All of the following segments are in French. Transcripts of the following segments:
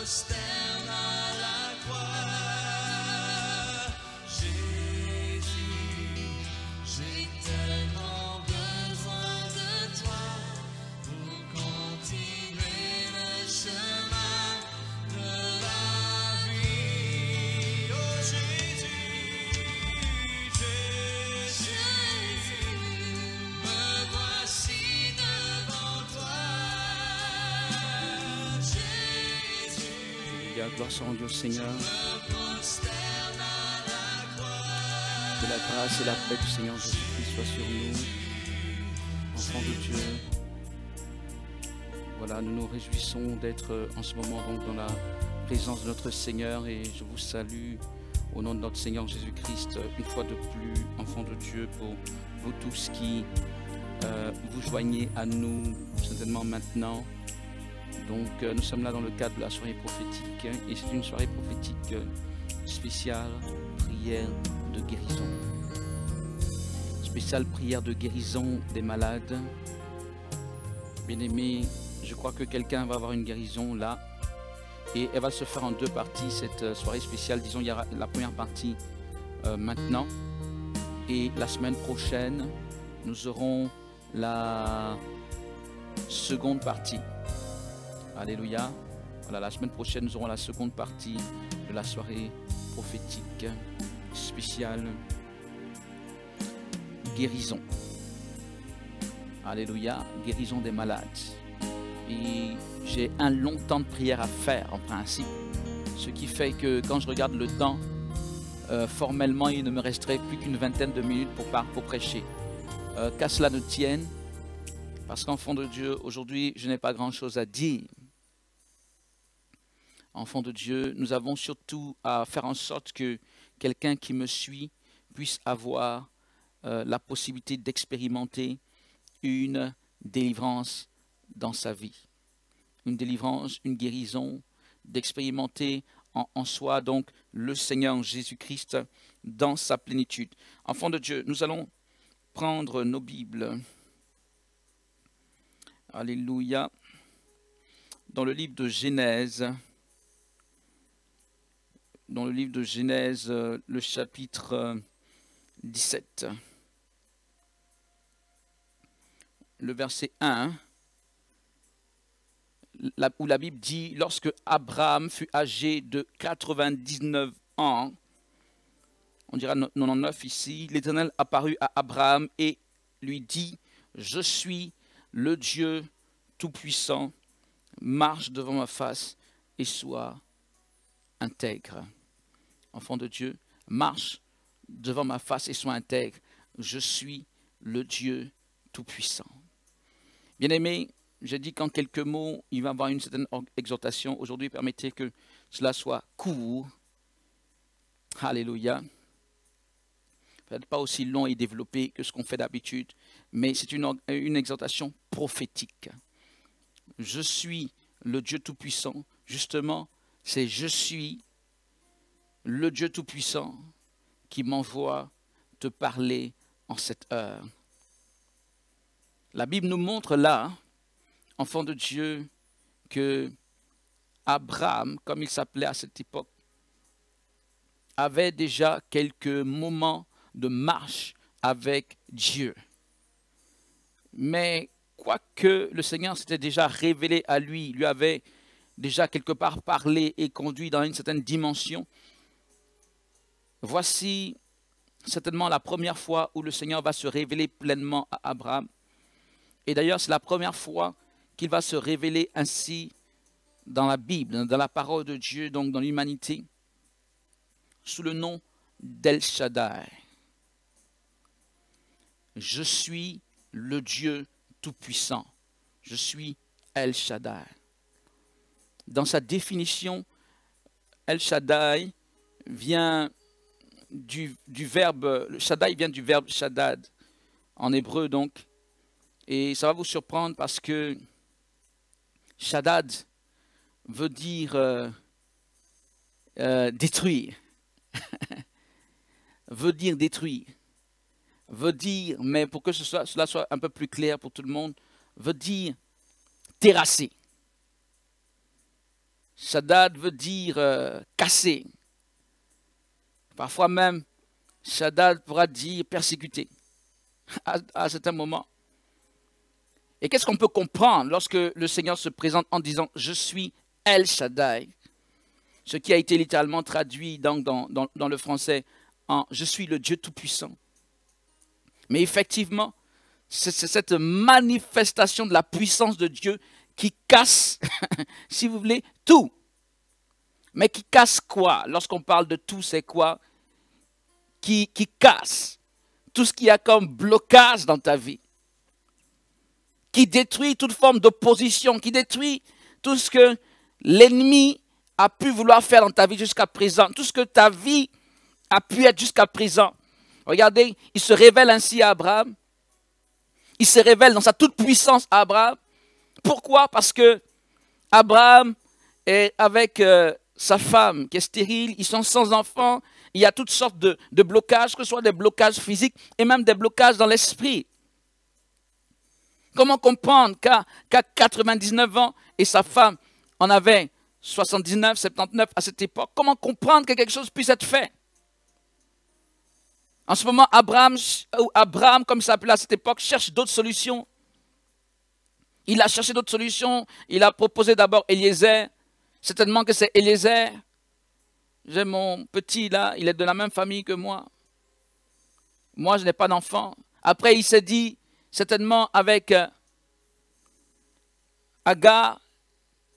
prosterne à la croix. Jésus, j'ai tellement besoin de toi pour continuer le chemin de la vie. Oh Jésus, Jésus, me voici devant toi. Jésus, Gloire soit rendue au Seigneur. me prosterne à la croix. Que la grâce et la paix du Seigneur Jésus-Christ soient sur nous, enfants de Dieu. Voilà, nous nous réjouissons d'être en ce moment donc dans la présence de notre Seigneur et je vous salue au nom de notre Seigneur Jésus-Christ une fois de plus, enfants de Dieu, pour vous tous qui vous joignez à nous certainement maintenant. Donc nous sommes là dans le cadre de la soirée prophétique et c'est une soirée prophétique spéciale, prière de guérison. Spéciale prière de guérison des malades. Bien-aimés, je crois que quelqu'un va avoir une guérison là et elle va se faire en deux parties cette soirée spéciale. Disons, il y aura la première partie maintenant et la semaine prochaine nous aurons la seconde partie. Alléluia. Voilà, la semaine prochaine nous aurons la seconde partie de la soirée prophétique spéciale guérison. Alléluia, guérison des malades. Et j'ai un long temps de prière à faire en principe, ce qui fait que quand je regarde le temps, formellement il ne me resterait plus qu'une vingtaine de minutes pour prêcher. Qu'à cela ne tienne, parce qu'enfant de Dieu, aujourd'hui je n'ai pas grand chose à dire. Enfant de Dieu, nous avons surtout à faire en sorte que quelqu'un qui me suit puisse avoir la possibilité d'expérimenter une délivrance dans sa vie. Une délivrance, une guérison, d'expérimenter en soi donc le Seigneur Jésus-Christ dans sa plénitude. Enfant de Dieu, nous allons prendre nos Bibles. Alléluia. Dans le livre de Genèse. Dans le livre de Genèse, le chapitre 17. Le verset 1, où la Bible dit, lorsque Abraham fut âgé de 99 ans, on dira 99 ici, l'Éternel apparut à Abraham et lui dit, je suis le Dieu Tout-Puissant, marche devant ma face et sois intègre. Enfant de Dieu, marche devant ma face et sois intègre. Je suis le Dieu Tout-Puissant. Bien-aimés, j'ai dit qu'en quelques mots, il va y avoir une certaine exhortation. Aujourd'hui, permettez que cela soit court. Alléluia. Peut-être pas aussi long et développé que ce qu'on fait d'habitude, mais c'est une exhortation prophétique. Je suis le Dieu Tout-Puissant. Justement, c'est je suis le Dieu Tout-Puissant qui m'envoie te parler en cette heure. La Bible nous montre là, enfant de Dieu, que Abraham, comme il s'appelait à cette époque, avait déjà quelques moments de marche avec Dieu. Mais quoique le Seigneur s'était déjà révélé à lui, lui avait déjà quelque part parlé et conduit dans une certaine dimension, voici certainement la première fois où le Seigneur va se révéler pleinement à Abraham. Et d'ailleurs, c'est la première fois qu'il va se révéler ainsi dans la Bible, dans la parole de Dieu, donc dans l'humanité, sous le nom d'El Shaddai. Je suis le Dieu Tout-Puissant. Je suis El Shaddai. Dans sa définition, El Shaddai vient du verbe, Shaddai vient du verbe Shaddad, en hébreu donc. Et ça va vous surprendre parce que Shaddad veut dire détruire. Veut dire détruire. Veut dire, mais pour que cela soit un peu plus clair pour tout le monde, veut dire terrasser. Shaddad veut dire casser. Parfois même, Shaddad pourra dire persécuter à certains moments. Et qu'est-ce qu'on peut comprendre lorsque le Seigneur se présente en disant « Je suis El Shaddai », ce qui a été littéralement traduit donc dans le français en « Je suis le Dieu Tout-Puissant ». Mais effectivement, c'est cette manifestation de la puissance de Dieu qui casse, si vous voulez, tout. Mais qui casse quoi? Lorsqu'on parle de tout, c'est quoi? Qui casse tout ce qu'il y a comme blocage dans ta vie. Qui détruit toute forme d'opposition, qui détruit tout ce que l'ennemi a pu vouloir faire dans ta vie jusqu'à présent, tout ce que ta vie a pu être jusqu'à présent. Regardez, il se révèle ainsi à Abraham. Il se révèle dans sa toute-puissance à Abraham. Pourquoi? Parce que Abraham est avec sa femme qui est stérile, ils sont sans enfants, il y a toutes sortes de blocages, que ce soit des blocages physiques et même des blocages dans l'esprit. Comment comprendre qu'à 99 ans et sa femme en avait 79, 79 à cette époque? Comment comprendre que quelque chose puisse être fait? En ce moment, Abraham, comme il s'appelait à cette époque, cherche d'autres solutions. Il a cherché d'autres solutions. Il a proposé d'abord Eliezer. Certainement que c'est Eliezer. J'ai mon petit là, il est de la même famille que moi. Moi, je n'ai pas d'enfant. Après, il s'est dit, certainement avec Agar,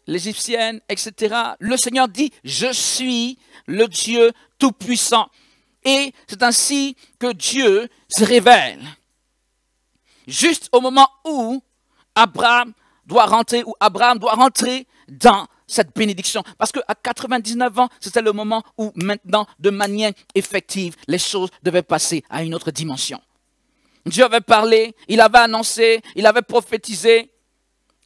l'Égyptienne, etc. Le Seigneur dit, je suis le Dieu Tout-Puissant. Et c'est ainsi que Dieu se révèle. Juste au moment où Abraham doit rentrer dans cette bénédiction. Parce qu'à 99 ans, c'était le moment où maintenant, de manière effective, les choses devaient passer à une autre dimension. Dieu avait parlé, il avait annoncé, il avait prophétisé.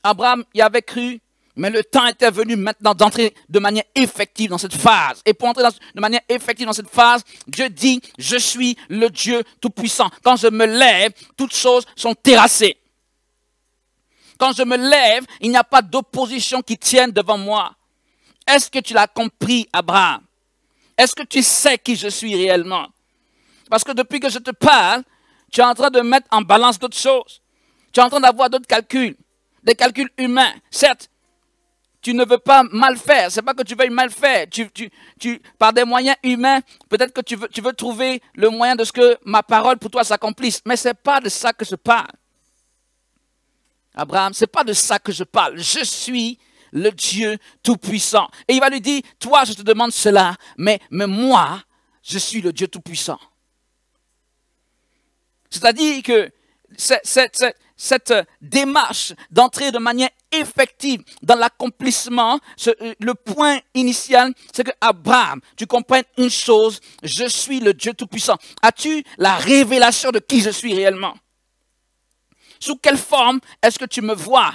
Abraham y avait cru, mais le temps était venu maintenant d'entrer de manière effective dans cette phase. Et pour entrer de manière effective dans cette phase, Dieu dit, je suis le Dieu Tout-Puissant. Quand je me lève, toutes choses sont terrassées. Quand je me lève, il n'y a pas d'opposition qui tienne devant moi. Est-ce que tu l'as compris, Abraham? Est-ce que tu sais qui je suis réellement? Parce que depuis que je te parle, tu es en train de mettre en balance d'autres choses. Tu es en train d'avoir d'autres calculs, des calculs humains. Certes, tu ne veux pas mal faire. Ce n'est pas que tu veuilles mal faire. Par des moyens humains, peut-être que tu veux trouver le moyen de ce que ma parole pour toi s'accomplisse. Mais ce n'est pas de ça que je parle. Abraham, ce n'est pas de ça que je parle. Je suis le Dieu Tout-Puissant. Et il va lui dire, toi, je te demande cela, mais moi, je suis le Dieu Tout-Puissant. C'est-à-dire que cette démarche d'entrer de manière effective dans l'accomplissement, le point initial, c'est que Abraham, tu comprennes une chose, je suis le Dieu Tout-Puissant. As-tu la révélation de qui je suis réellement? Sous quelle forme est-ce que tu me vois?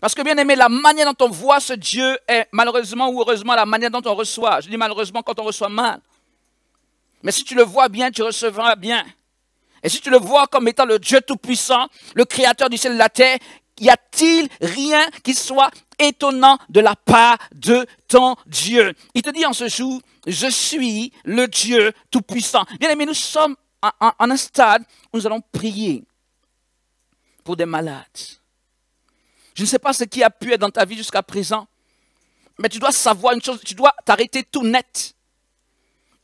Parce que bien aimé, la manière dont on voit ce Dieu est malheureusement ou heureusement la manière dont on reçoit. Je dis malheureusement quand on reçoit mal. Mais si tu le vois bien, tu recevras bien. Et si tu le vois comme étant le Dieu Tout-Puissant, le Créateur du ciel et de la terre, y a-t-il rien qui soit étonnant de la part de ton Dieu? Il te dit en ce jour, je suis le Dieu Tout-Puissant. Bien aimé, nous sommes en un stade où nous allons prier pour des malades. Je ne sais pas ce qui a pu être dans ta vie jusqu'à présent, mais tu dois savoir une chose, tu dois t'arrêter tout net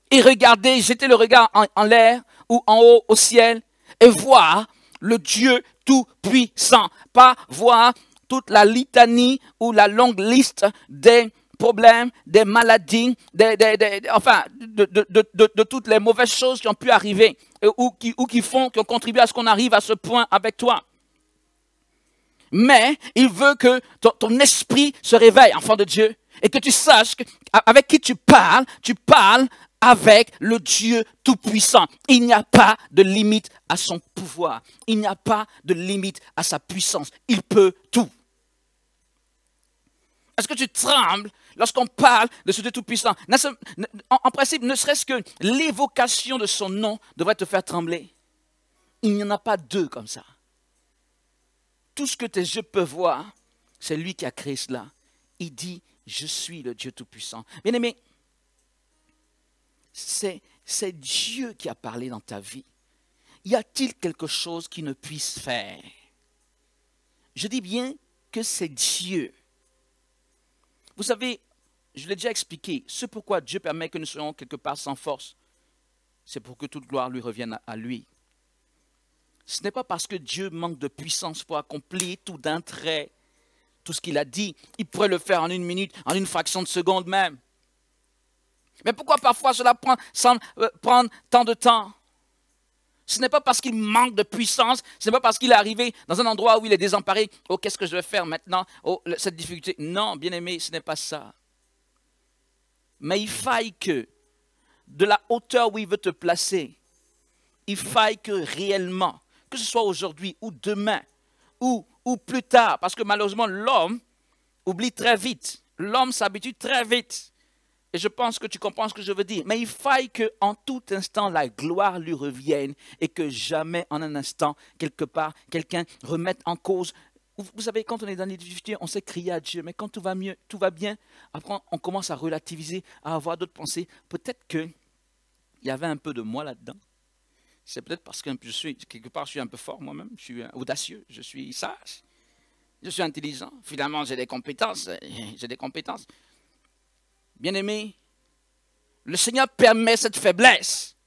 et regarder, jeter le regard en l'air ou en haut au ciel et voir le Dieu Tout-Puissant. Pas voir toute la litanie ou la longue liste des problèmes, des maladies, de toutes les mauvaises choses qui ont pu arriver ou qui ont contribué à ce qu'on arrive à ce point avec toi. Mais il veut que ton esprit se réveille, enfant de Dieu, et que tu saches avec qui tu parles avec le Dieu Tout-Puissant. Il n'y a pas de limite à son pouvoir. Il n'y a pas de limite à sa puissance. Il peut tout. Est-ce que tu trembles lorsqu'on parle de ce Dieu Tout-Puissant? En principe, ne serait-ce que l'évocation de son nom devrait te faire trembler. Il n'y en a pas deux comme ça. Tout ce que tes yeux peuvent voir, c'est lui qui a créé cela. il dit, je suis le Dieu Tout-Puissant. Bien-aimé, c'est Dieu qui a parlé dans ta vie. Y a-t-il quelque chose qu'il ne puisse faire? Je dis bien que c'est Dieu. Vous savez, je l'ai déjà expliqué, ce pourquoi Dieu permet que nous soyons quelque part sans force, c'est pour que toute gloire lui revienne à lui. Ce n'est pas parce que Dieu manque de puissance pour accomplir tout d'un trait, tout ce qu'il a dit. Il pourrait le faire en 1 minute, en une fraction de seconde même. Mais pourquoi parfois cela semble prendre tant de temps? Ce n'est pas parce qu'il manque de puissance, ce n'est pas parce qu'il est arrivé dans un endroit où il est désemparé. Oh, qu'est-ce que je vais faire maintenant? Oh, cette difficulté. Non, bien-aimé, ce n'est pas ça. Mais il faille que, de la hauteur où il veut te placer, il faille que réellement, que ce soit aujourd'hui ou demain, ou plus tard, parce que malheureusement l'homme oublie très vite, l'homme s'habitue très vite. Et je pense que tu comprends ce que je veux dire. Mais il faille qu'en tout instant, la gloire lui revienne et que jamais en un instant, quelque part, quelqu'un remette en cause. Vous savez, quand on est dans les difficultés, on sait crier à Dieu. Mais quand tout va mieux, tout va bien, après on commence à relativiser, à avoir d'autres pensées. Peut-être qu'il y avait un peu de moi là-dedans. C'est peut-être parce que quelque part, je suis un peu fort moi-même. Je suis audacieux, je suis sage, je suis intelligent. Finalement, j'ai des compétences. Bien-aimé, le Seigneur permet cette faiblesse.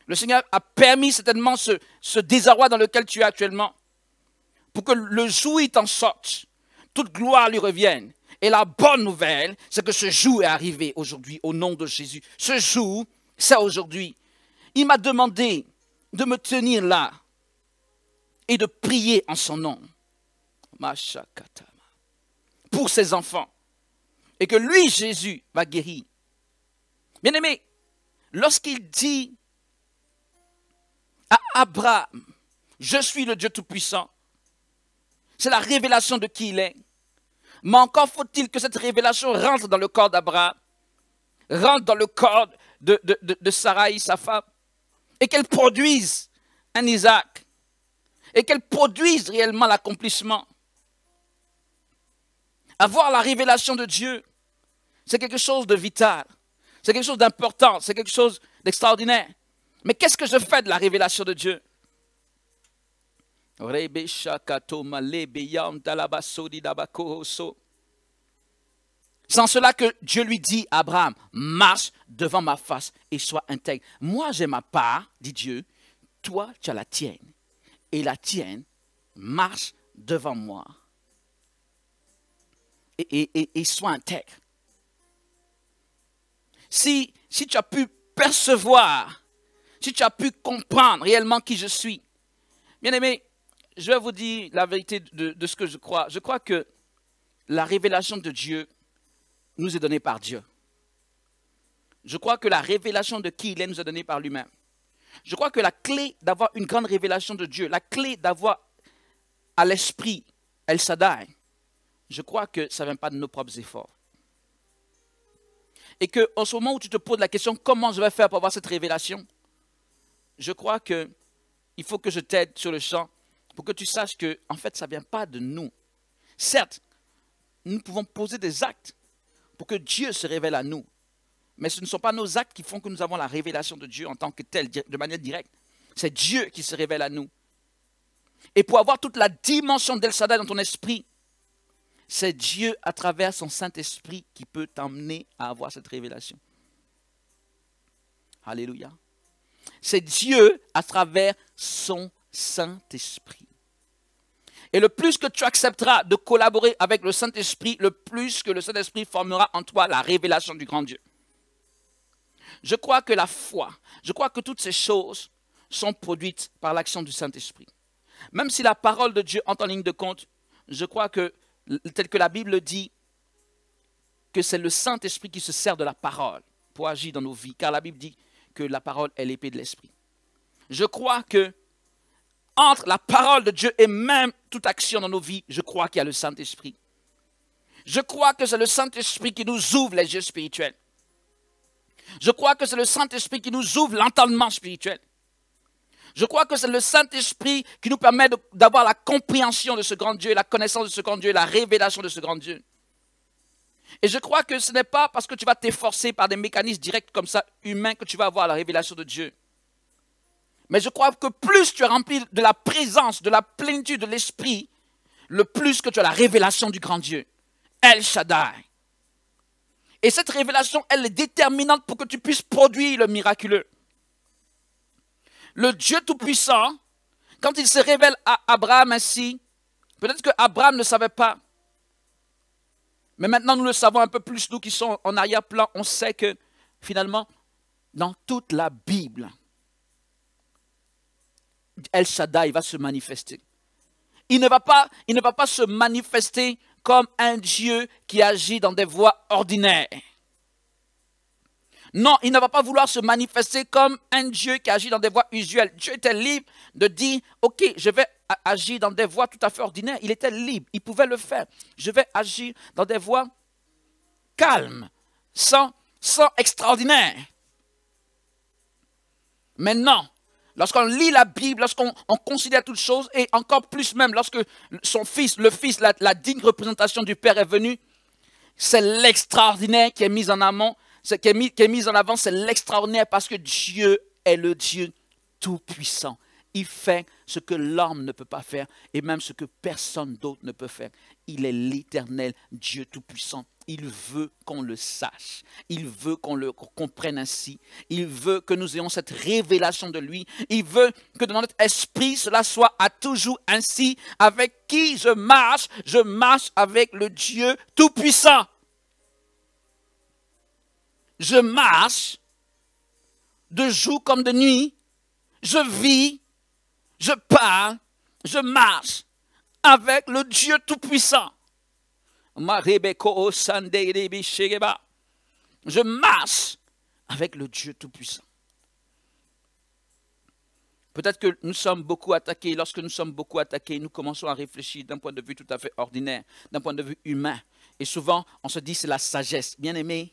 Le Seigneur a permis certainement ce désarroi dans lequel tu es actuellement pour que le jour où il t'en sorte, toute gloire lui revienne. Et la bonne nouvelle, c'est que ce jour est arrivé aujourd'hui au nom de Jésus. Ce jour, c'est aujourd'hui. Il m'a demandé de me tenir là et de prier en son nom. Pour ses enfants. Et que lui, Jésus, va guérir. Bien-aimé, lorsqu'il dit à Abraham, je suis le Dieu Tout-Puissant, c'est la révélation de qui il est. Mais encore faut-il que cette révélation rentre dans le corps d'Abraham, rentre dans le corps de Sarai, sa femme, et qu'elle produise un Isaac, et qu'elle produise réellement l'accomplissement. Avoir la révélation de Dieu, c'est quelque chose de vital, c'est quelque chose d'important, c'est quelque chose d'extraordinaire. Mais qu'est-ce que je fais de la révélation de Dieu? C'est en cela que Dieu lui dit à Abraham, marche devant ma face et sois intègre. Moi j'ai ma part, dit Dieu, toi tu as la tienne. Et la tienne marche devant moi. Et sois intègre. Si tu as pu percevoir, si tu as pu comprendre réellement qui je suis, bien aimé, je vais vous dire la vérité de ce que je crois. Je crois que la révélation de Dieu nous est donnée par Dieu. Je crois que la révélation de qui il est nous est donnée par lui-même. Je crois que la clé d'avoir une grande révélation de Dieu, la clé d'avoir à l'esprit El Shaddai, je crois que ça ne vient pas de nos propres efforts. Et qu'en ce moment où tu te poses la question, comment je vais faire pour avoir cette révélation? Je crois qu'il faut que je t'aide sur le champ pour que tu saches que, en fait, ça ne vient pas de nous. Certes, nous pouvons poser des actes pour que Dieu se révèle à nous. Mais ce ne sont pas nos actes qui font que nous avons la révélation de Dieu en tant que tel, de manière directe. C'est Dieu qui se révèle à nous. Et pour avoir toute la dimension d'El Shaddai dans ton esprit, c'est Dieu à travers son Saint-Esprit qui peut t'emmener à avoir cette révélation. Alléluia. C'est Dieu à travers son Saint-Esprit. Et le plus que tu accepteras de collaborer avec le Saint-Esprit, le plus que le Saint-Esprit formera en toi la révélation du grand Dieu. Je crois que la foi, je crois que toutes ces choses sont produites par l'action du Saint-Esprit. Même si la parole de Dieu entre en ligne de compte, je crois que, tel que la Bible dit, que c'est le Saint-Esprit qui se sert de la parole pour agir dans nos vies. Car la Bible dit que la parole est l'épée de l'Esprit. Je crois que entre la parole de Dieu et même toute action dans nos vies, je crois qu'il y a le Saint-Esprit. Je crois que c'est le Saint-Esprit qui nous ouvre les yeux spirituels. Je crois que c'est le Saint-Esprit qui nous ouvre l'entendement spirituel. Je crois que c'est le Saint-Esprit qui nous permet d'avoir la compréhension de ce grand Dieu, la connaissance de ce grand Dieu, la révélation de ce grand Dieu. Et je crois que ce n'est pas parce que tu vas t'efforcer par des mécanismes directs comme ça, humains, que tu vas avoir la révélation de Dieu. Mais je crois que plus tu es rempli de la présence, de la plénitude de l'Esprit, le plus que tu as la révélation du grand Dieu. El Shaddai. Et cette révélation, elle est déterminante pour que tu puisses produire le miraculeux. Le Dieu Tout-Puissant, quand il se révèle à Abraham ainsi, peut-être que Abraham ne savait pas. Mais maintenant, nous le savons un peu plus, nous qui sommes en arrière-plan, on sait que finalement, dans toute la Bible, El Shaddai va se manifester. Il ne va pas se manifester comme un Dieu qui agit dans des voies ordinaires. Non, il ne va pas vouloir se manifester comme un Dieu qui agit dans des voies usuelles. Dieu était libre de dire, ok, je vais agir dans des voies tout à fait ordinaires. Il était libre, il pouvait le faire. Je vais agir dans des voies calmes, sans extraordinaire. Maintenant, lorsqu'on lit la Bible, lorsqu'on considère toutes choses, et encore plus même lorsque son fils, le fils, la digne représentation du Père est venue, c'est l'extraordinaire qui est mis en amont, qui est mis en avant, c'est l'extraordinaire parce que Dieu est le Dieu tout-puissant. Il fait ce que l'homme ne peut pas faire et même ce que personne d'autre ne peut faire. Il est l'éternel Dieu tout-puissant. Il veut qu'on le sache. Il veut qu'on le comprenne ainsi. Il veut que nous ayons cette révélation de lui. Il veut que dans notre esprit, cela soit à toujours ainsi. Avec qui je marche avec le Dieu tout-puissant. Je marche de jour comme de nuit. Je vis, je parle, je marche avec le Dieu tout-puissant. Je marche avec le Dieu tout-puissant. Peut-être que nous sommes beaucoup attaqués. Lorsque nous sommes beaucoup attaqués, nous commençons à réfléchir d'un point de vue tout à fait ordinaire, d'un point de vue humain. Et souvent, on se dit c'est la sagesse. Bien-aimé,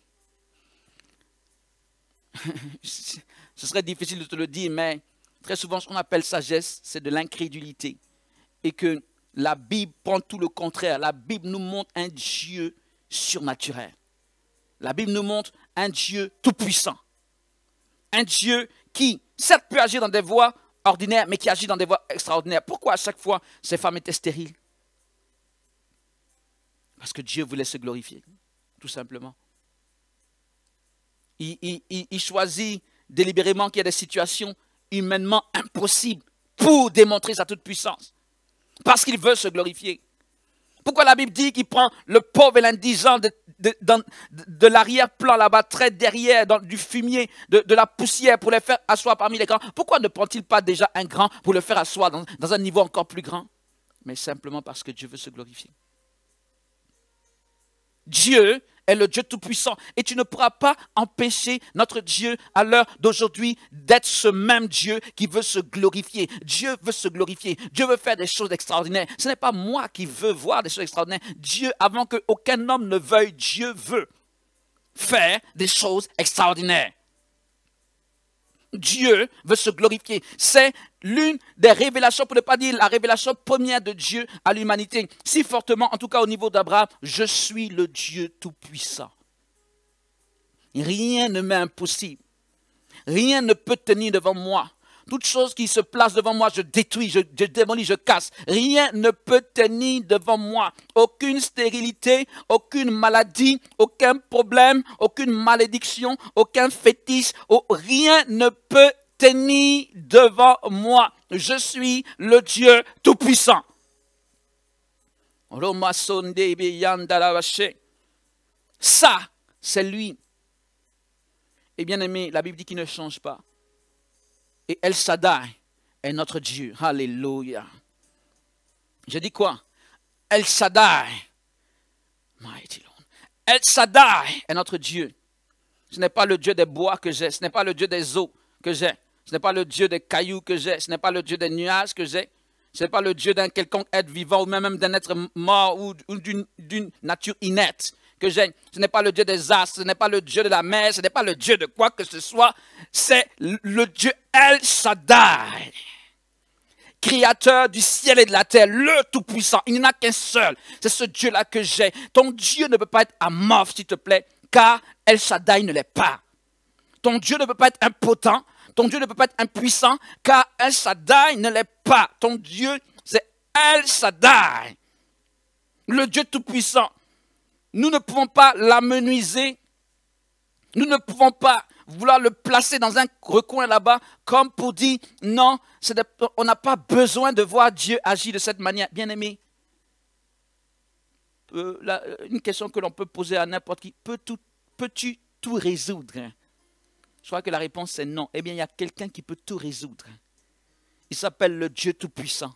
ce serait difficile de te le dire, mais très souvent, ce qu'on appelle sagesse, c'est de l'incrédulité. Et que la Bible prend tout le contraire. La Bible nous montre un Dieu surnaturel. La Bible nous montre un Dieu tout-puissant. Un Dieu qui, certes, peut agir dans des voies ordinaires, mais qui agit dans des voies extraordinaires. Pourquoi à chaque fois, ces femmes étaient stériles? Parce que Dieu voulait se glorifier, tout simplement. Il choisit délibérément qu'il y a des situations humainement impossibles pour démontrer sa toute-puissance. Parce qu'il veut se glorifier. Pourquoi la Bible dit qu'il prend le pauvre et l'indigent de l'arrière-plan là-bas, très derrière, du fumier, de la poussière pour les faire asseoir parmi les grands? Pourquoi ne prend-il pas déjà un grand pour le faire asseoir dans un niveau encore plus grand? Mais simplement parce que Dieu veut se glorifier. Dieu est le Dieu tout-puissant. Et tu ne pourras pas empêcher notre Dieu à l'heure d'aujourd'hui d'être ce même Dieu qui veut se glorifier. Dieu veut se glorifier. Dieu veut faire des choses extraordinaires. Ce n'est pas moi qui veux voir des choses extraordinaires. Dieu, avant qu'aucun homme ne veuille, Dieu veut faire des choses extraordinaires. Dieu veut se glorifier. C'est l'une des révélations, pour ne pas dire la révélation première de Dieu à l'humanité. Si fortement, en tout cas au niveau d'Abraham, je suis le Dieu tout-puissant. Rien ne m'est impossible. Rien ne peut tenir devant moi. Toute chose qui se place devant moi, je détruis, je démolis, je casse. Rien ne peut tenir devant moi. Aucune stérilité, aucune maladie, aucun problème, aucune malédiction, aucun fétiche, rien ne peut tenir devant moi. Je suis le Dieu tout-puissant. Ça, c'est lui. Et bien aimé, la Bible dit qu'il ne change pas. Et El Shaddai est notre Dieu. Alléluia. Je dis quoi? El Shaddai. Mighty Lord. El Shaddai est notre Dieu. Ce n'est pas le Dieu des bois que j'ai. Ce n'est pas le Dieu des eaux que j'ai. Ce n'est pas le Dieu des cailloux que j'ai. Ce n'est pas le Dieu des nuages que j'ai. Ce n'est pas le Dieu d'un quelconque être vivant ou même d'un être mort ou d'une nature inerte que j'ai. Ce n'est pas le Dieu des astres, ce n'est pas le Dieu de la mer, ce n'est pas le Dieu de quoi que ce soit. C'est le Dieu El Shaddai créateur du ciel et de la terre, le Tout-Puissant. Il n'y en a qu'un seul. C'est ce Dieu-là que j'ai. Ton Dieu ne peut pas être amorphe, s'il te plaît, car El Shaddai ne l'est pas. Ton Dieu ne peut pas être impotent. Ton Dieu ne peut pas être impuissant, car El Shaddai ne l'est pas. Ton Dieu, c'est El Shaddai, le Dieu Tout-Puissant. Nous ne pouvons pas l'amenuiser. Nous ne pouvons pas vouloir le placer dans un recoin là-bas comme pour dire non, on n'a pas besoin de voir Dieu agir de cette manière. Bien-aimé, une question que l'on peut poser à n'importe qui, peux-tu tout résoudre? Je crois que la réponse est non. Eh bien, il y a quelqu'un qui peut tout résoudre. Il s'appelle le Dieu Tout-Puissant.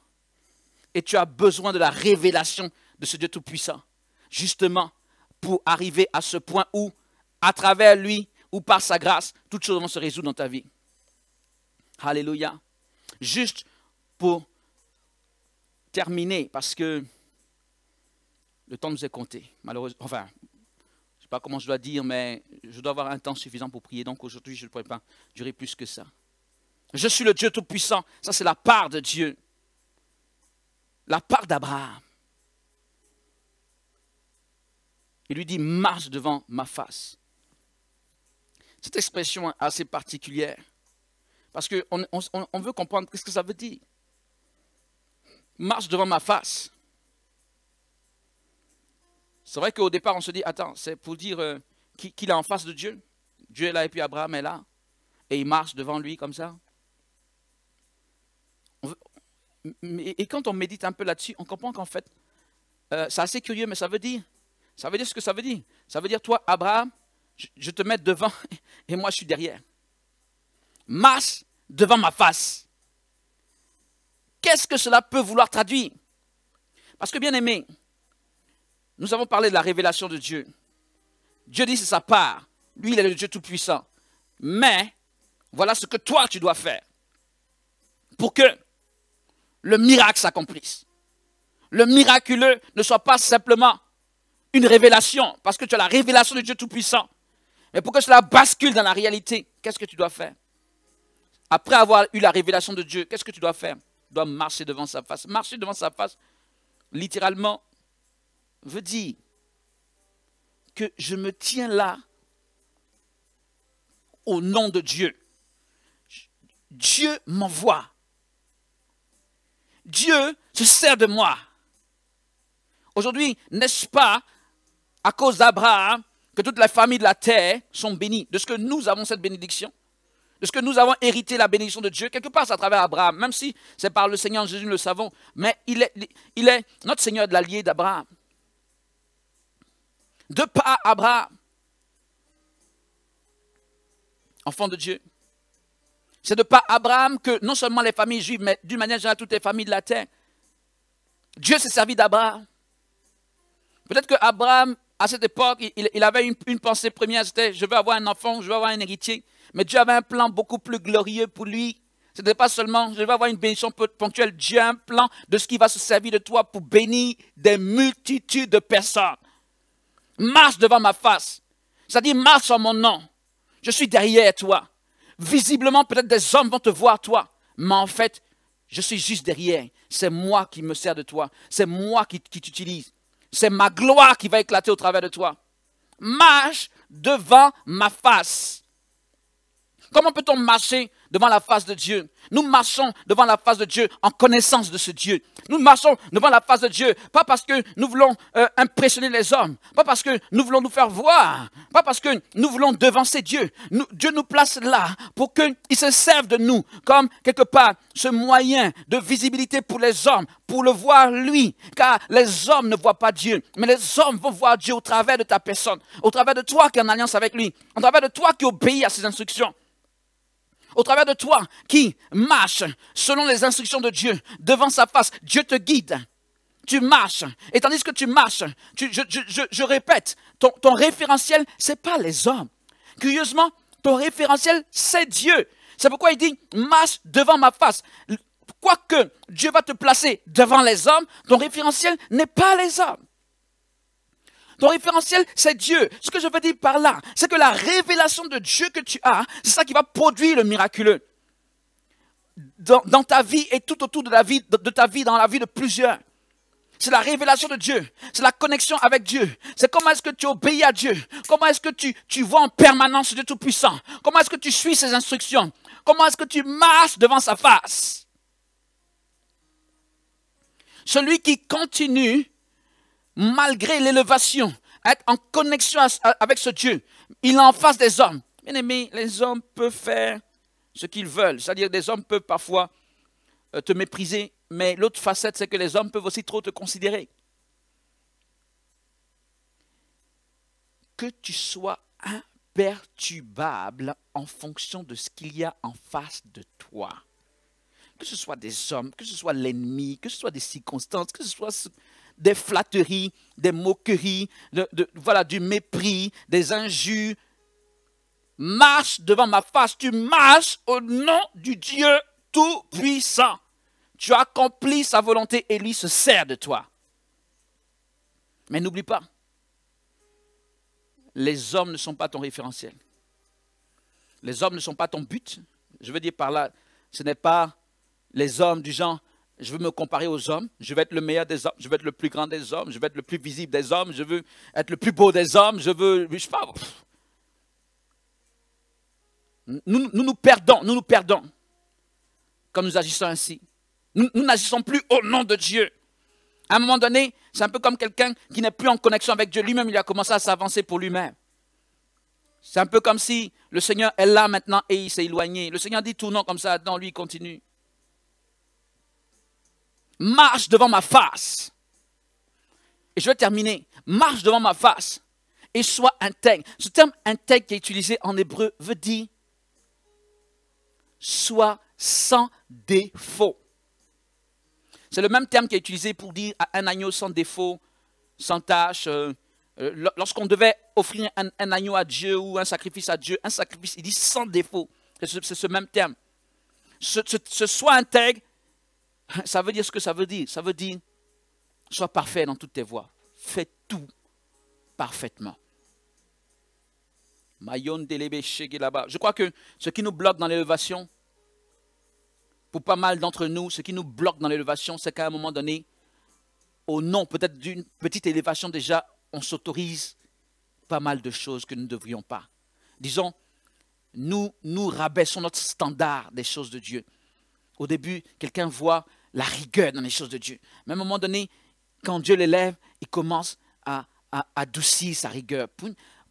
Et tu as besoin de la révélation de ce Dieu Tout-Puissant, justement pour arriver à ce point où, à travers lui, ou par sa grâce, toutes choses vont se résoudre dans ta vie. Alléluia. Juste pour terminer, parce que le temps nous est compté, malheureusement. Enfin, je ne sais pas comment je dois dire, mais je dois avoir un temps suffisant pour prier. Donc aujourd'hui, je ne pourrais pas durer plus que ça. Je suis le Dieu Tout-Puissant. Ça, c'est la part de Dieu. La part d'Abraham. Il lui dit, marche devant ma face. Cette expression est assez particulière. Parce qu'on veut comprendre ce que ça veut dire. Marche devant ma face. C'est vrai qu'au départ, on se dit, attends, c'est pour dire qu'il est en face de Dieu. Dieu est là et puis Abraham est là. Et il marche devant lui comme ça. Et quand on médite un peu là-dessus, on comprend qu'en fait, c'est assez curieux, mais ça veut dire ce que ça veut dire. Ça veut dire, toi, Abraham, je te mets devant et moi je suis derrière. Marche devant ma face. Qu'est-ce que cela peut vouloir traduire? Parce que bien aimé, nous avons parlé de la révélation de Dieu. Dieu dit c'est sa part. Lui, il est le Dieu Tout-Puissant. Mais, voilà ce que toi tu dois faire. Pour que le miracle s'accomplisse. Le miraculeux ne soit pas simplement une révélation, parce que tu as la révélation de Dieu Tout-Puissant. Mais pour que cela bascule dans la réalité, qu'est-ce que tu dois faire? Après avoir eu la révélation de Dieu, qu'est-ce que tu dois faire? Tu dois marcher devant sa face. Marcher devant sa face, littéralement, veut dire que je me tiens là au nom de Dieu. Dieu m'envoie. Dieu se sert de moi. Aujourd'hui, n'est-ce pas à cause d'Abraham que toutes les familles de la terre sont bénies, de ce que nous avons cette bénédiction, de ce que nous avons hérité la bénédiction de Dieu, quelque part c'est à travers Abraham, même si c'est par le Seigneur Jésus, nous le savons, mais il est notre Seigneur de l'allié d'Abraham. De par Abraham, enfant de Dieu. C'est de par Abraham que non seulement les familles juives, mais d'une manière générale toutes les familles de la terre, Dieu s'est servi d'Abraham. Peut-être que Abraham, à cette époque, il avait une pensée première, c'était je veux avoir un enfant, je veux avoir un héritier. Mais Dieu avait un plan beaucoup plus glorieux pour lui. Ce n'était pas seulement je veux avoir une bénédiction ponctuelle. Dieu a un plan de ce qui va se servir de toi pour bénir des multitudes de personnes. Marche devant ma face. C'est-à-dire marche en mon nom. Je suis derrière toi. Visiblement, peut-être des hommes vont te voir toi. Mais en fait, je suis juste derrière. C'est moi qui me sers de toi. C'est moi qui t'utilise. C'est ma gloire qui va éclater au travers de toi. Marche devant ma face. Comment peut-on marcher devant la face de Dieu? Nous marchons devant la face de Dieu en connaissance de ce Dieu. Nous marchons devant la face de Dieu, pas parce que nous voulons impressionner les hommes, pas parce que nous voulons nous faire voir, pas parce que nous voulons devancer Dieu. Dieu nous place là pour qu'il se serve de nous comme quelque part ce moyen de visibilité pour les hommes, pour le voir lui. Car les hommes ne voient pas Dieu, mais les hommes vont voir Dieu au travers de ta personne, au travers de toi qui es en alliance avec lui, au travers de toi qui obéis à ses instructions. Au travers de toi qui marche selon les instructions de Dieu, devant sa face, Dieu te guide. Tu marches. Et tandis que tu marches, je répète, ton référentiel, ce n'est pas les hommes. Curieusement, ton référentiel, c'est Dieu. C'est pourquoi il dit, marche devant ma face. Quoique Dieu va te placer devant les hommes, ton référentiel n'est pas les hommes. Ton référentiel, c'est Dieu. Ce que je veux dire par là, c'est que la révélation de Dieu que tu as, c'est ça qui va produire le miraculeux. dans ta vie et tout autour de la vie, de ta vie, dans la vie de plusieurs. C'est la révélation de Dieu. C'est la connexion avec Dieu. C'est comment est-ce que tu obéis à Dieu. Comment est-ce que tu vois en permanence Dieu Tout-Puissant. Comment est-ce que tu suis ses instructions. Comment est-ce que tu marches devant sa face. Celui qui continue, malgré l'élévation, à être en connexion avec ce Dieu, il est en face des hommes. Bien aimé, les hommes peuvent faire ce qu'ils veulent. C'est-à-dire que les hommes peuvent parfois te mépriser, mais l'autre facette, c'est que les hommes peuvent aussi trop te considérer. Que tu sois imperturbable en fonction de ce qu'il y a en face de toi. Que ce soit des hommes, que ce soit l'ennemi, que ce soit des circonstances, que ce soit des flatteries, des moqueries, voilà, du mépris, des injures. Marche devant ma face, tu marches au nom du Dieu Tout-Puissant. Tu accomplis sa volonté et lui se sert de toi. Mais n'oublie pas, les hommes ne sont pas ton référentiel. Les hommes ne sont pas ton but. Je veux dire par là, ce n'est pas les hommes du genre, je veux me comparer aux hommes, je veux être le meilleur des hommes, je veux être le plus grand des hommes, je veux être le plus visible des hommes, je veux être le plus beau des hommes, je sais pas. Nous nous perdons quand nous agissons ainsi. Nous n'agissons plus au nom de Dieu. À un moment donné, c'est un peu comme quelqu'un qui n'est plus en connexion avec Dieu. Lui-même, il a commencé à s'avancer pour lui-même. C'est un peu comme si le Seigneur est là maintenant et il s'est éloigné. Le Seigneur dit tournons comme ça, non, lui, il continue. Marche devant ma face. Et je vais terminer. Marche devant ma face et sois intègre. Ce terme intègre qui est utilisé en hébreu veut dire sois sans défaut. C'est le même terme qui est utilisé pour dire un agneau sans défaut, sans tache. Lorsqu'on devait offrir un agneau à Dieu ou un sacrifice à Dieu, un sacrifice, il dit sans défaut. C'est ce même terme. Ce sois intègre, ça veut dire ce que ça veut dire. Ça veut dire, sois parfait dans toutes tes voies. Fais tout parfaitement. Je crois que ce qui nous bloque dans l'élévation, pour pas mal d'entre nous, ce qui nous bloque dans l'élévation, c'est qu'à un moment donné, au nom peut-être d'une petite élévation déjà, on s'autorise pas mal de choses que nous ne devrions pas. Disons, nous rabaissons notre standard des choses de Dieu. Au début, quelqu'un voit la rigueur dans les choses de Dieu. Mais à un moment donné, quand Dieu l'élève, il commence à adoucir sa rigueur.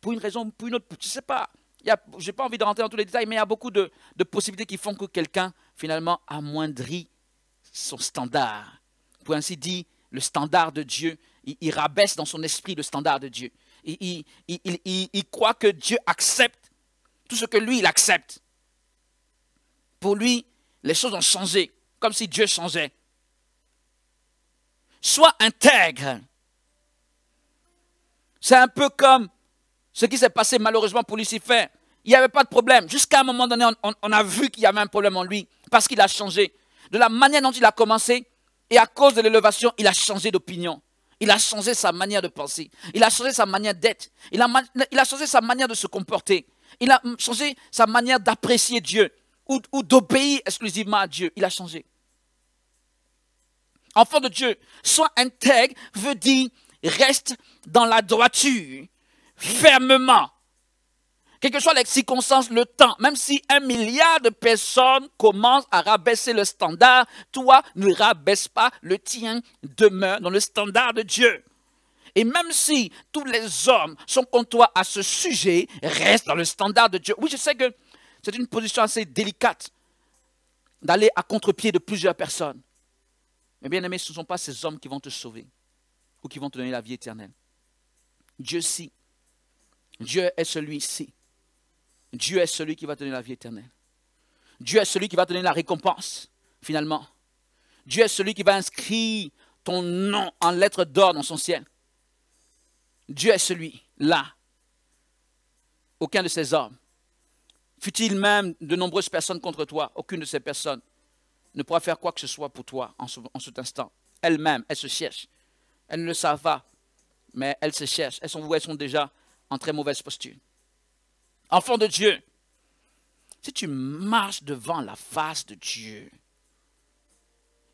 Pour une raison, pour une autre, je ne sais pas. Je n'ai pas envie de rentrer dans tous les détails, mais il y a beaucoup de possibilités qui font que quelqu'un, finalement, amoindrit son standard. Pour ainsi dire, le standard de Dieu, il rabaisse dans son esprit le standard de Dieu. Il croit que Dieu accepte tout ce que lui, il accepte. Pour lui, les choses ont changé, comme si Dieu changeait. Sois intègre. C'est un peu comme ce qui s'est passé malheureusement pour Lucifer. Il n'y avait pas de problème. Jusqu'à un moment donné, on a vu qu'il y avait un problème en lui parce qu'il a changé. De la manière dont il a commencé et à cause de l'élévation, il a changé d'opinion. Il a changé sa manière de penser. Il a changé sa manière d'être. Il a changé sa manière de se comporter. Il a changé sa manière d'apprécier Dieu ou d'obéir exclusivement à Dieu. Il a changé. Enfant de Dieu, sois intègre veut dire reste dans la droiture, fermement. Quelles que soient les circonstances, le temps, même si 1 milliard de personnes commencent à rabaisser le standard, toi ne rabaisse pas le tien, demeure dans le standard de Dieu. Et même si tous les hommes sont contre toi à ce sujet, reste dans le standard de Dieu. Oui, je sais que c'est une position assez délicate d'aller à contre-pied de plusieurs personnes. Mais bien aimé, ce ne sont pas ces hommes qui vont te sauver ou qui vont te donner la vie éternelle. Dieu si. Dieu est celui-ci. Dieu est celui qui va te donner la vie éternelle. Dieu est celui qui va te donner la récompense, finalement. Dieu est celui qui va inscrire ton nom en lettres d'or dans son ciel. Dieu est celui-là. Aucun de ces hommes, fut-il même de nombreuses personnes contre toi, aucune de ces personnes ne pourra faire quoi que ce soit pour toi en cet instant. Elles-mêmes, elles se cherchent. Elles ne le savent pas, mais elles se cherchent. Elles sont déjà en très mauvaise posture. Enfant de Dieu, Si tu marches devant la face de Dieu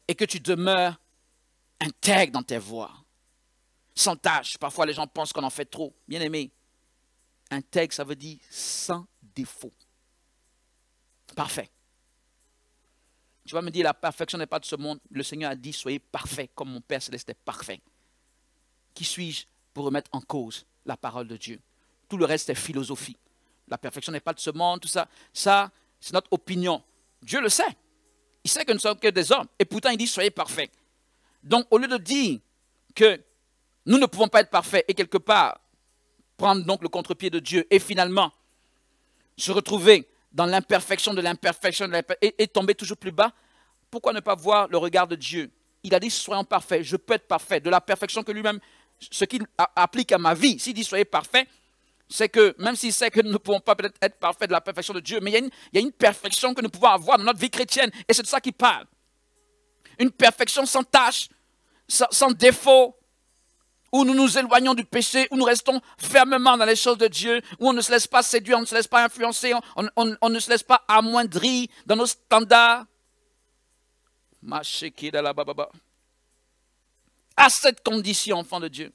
et que tu demeures intègre dans tes voies, sans tâche, parfois les gens pensent qu'on en fait trop. Bien aimé, intègre, ça veut dire sans défaut. Parfait. Tu vas me dire, la perfection n'est pas de ce monde. Le Seigneur a dit, soyez parfaits comme mon Père Céleste est parfait. Qui suis-je pour remettre en cause la parole de Dieu? Tout le reste est philosophie. La perfection n'est pas de ce monde, tout ça. Ça, c'est notre opinion. Dieu le sait. Il sait que nous ne sommes que des hommes. Et pourtant, il dit, soyez parfaits. Donc, au lieu de dire que nous ne pouvons pas être parfaits et quelque part prendre donc le contre-pied de Dieu et finalement se retrouver dans l'imperfection de l'imperfection et tomber toujours plus bas, pourquoi ne pas voir le regard de Dieu? Il a dit, soyons parfaits, je peux être parfait, de la perfection que lui-même, ce qu'il applique à ma vie. S'il dit, soyez parfaits, c'est que, même s'il sait que nous ne pouvons pas peut-être être parfaits de la perfection de Dieu, mais il y a une perfection que nous pouvons avoir dans notre vie chrétienne, et c'est de ça qu'il parle. Une perfection sans tâche, sans défaut, où nous nous éloignons du péché, où nous restons fermement dans les choses de Dieu, où on ne se laisse pas séduire, on ne se laisse pas influencer, on ne se laisse pas amoindrir dans nos standards. À cette condition, enfant de Dieu,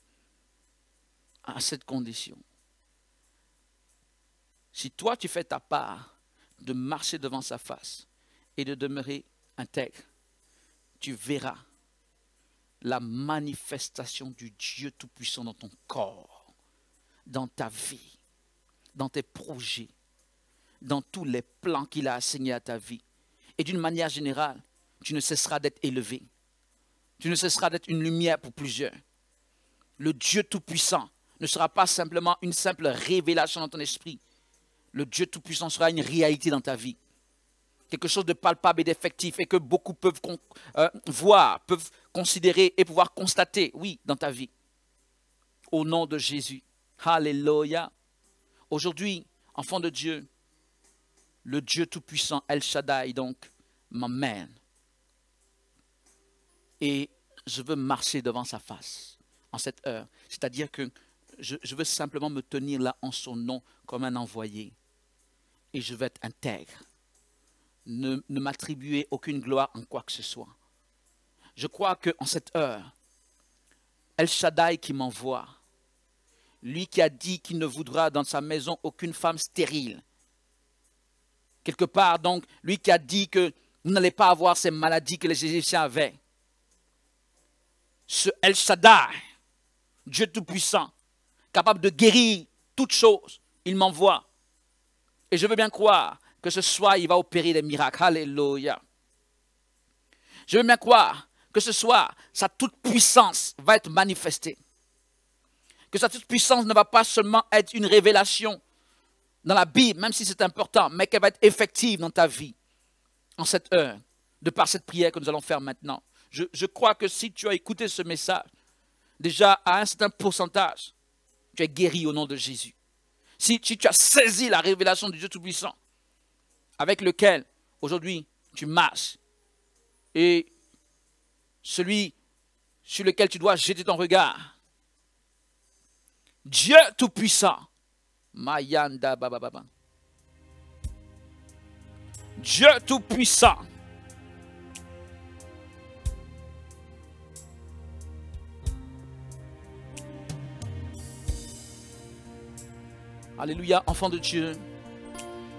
à cette condition, si toi tu fais ta part de marcher devant sa face et de demeurer intègre, tu verras la manifestation du Dieu Tout-Puissant dans ton corps, dans ta vie, dans tes projets, dans tous les plans qu'il a assignés à ta vie. Et d'une manière générale, tu ne cesseras d'être élevé. Tu ne cesseras d'être une lumière pour plusieurs. Le Dieu Tout-Puissant ne sera pas simplement une simple révélation dans ton esprit. Le Dieu Tout-Puissant sera une réalité dans ta vie. Quelque chose de palpable et d'effectif et que beaucoup peuvent voir, peuvent considérer et pouvoir constater, oui, dans ta vie. Au nom de Jésus. Alléluia. Aujourd'hui, enfant de Dieu, le Dieu Tout-Puissant, El Shaddai, donc, m'emmène. Et je veux marcher devant sa face en cette heure. C'est-à-dire que je veux simplement me tenir là en son nom comme un envoyé. Et je veux être intègre. Ne m'attribuer aucune gloire en quoi que ce soit. Je crois qu'en cette heure, El Shaddai qui m'envoie, lui qui a dit qu'il ne voudra dans sa maison aucune femme stérile. Quelque part donc, lui qui a dit que vous n'allez pas avoir ces maladies que les Égyptiens avaient. Ce El Shaddai, Dieu Tout-Puissant, capable de guérir toutes choses, il m'envoie. Et je veux bien croire que ce soir, il va opérer des miracles. Alléluia. Je veux bien croire que ce soir, sa toute puissance va être manifestée. Que sa toute puissance ne va pas seulement être une révélation dans la Bible, même si c'est important, mais qu'elle va être effective dans ta vie, en cette heure, de par cette prière que nous allons faire maintenant. Je crois que si tu as écouté ce message, déjà à un certain pourcentage, tu es guéri au nom de Jésus. Si tu as saisi la révélation du Dieu Tout-Puissant, avec lequel, aujourd'hui, tu marches, et celui sur lequel tu dois jeter ton regard, Dieu Tout-Puissant, Mayanda Bababa, Dieu Tout-Puissant, Alléluia, enfant de Dieu,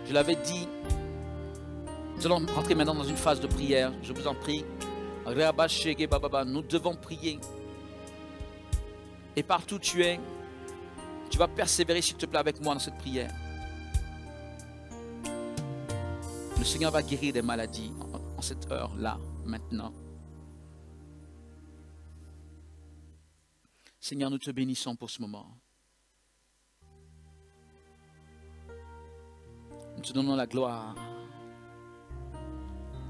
je l'avais dit, nous allons rentrer maintenant dans une phase de prière, je vous en prie. Nous devons prier. Et partout où tu es, tu vas persévérer s'il te plaît avec moi dans cette prière. Le Seigneur va guérir des maladies en cette heure-là, maintenant. Seigneur, nous te bénissons pour ce moment. Nous te donnons la gloire.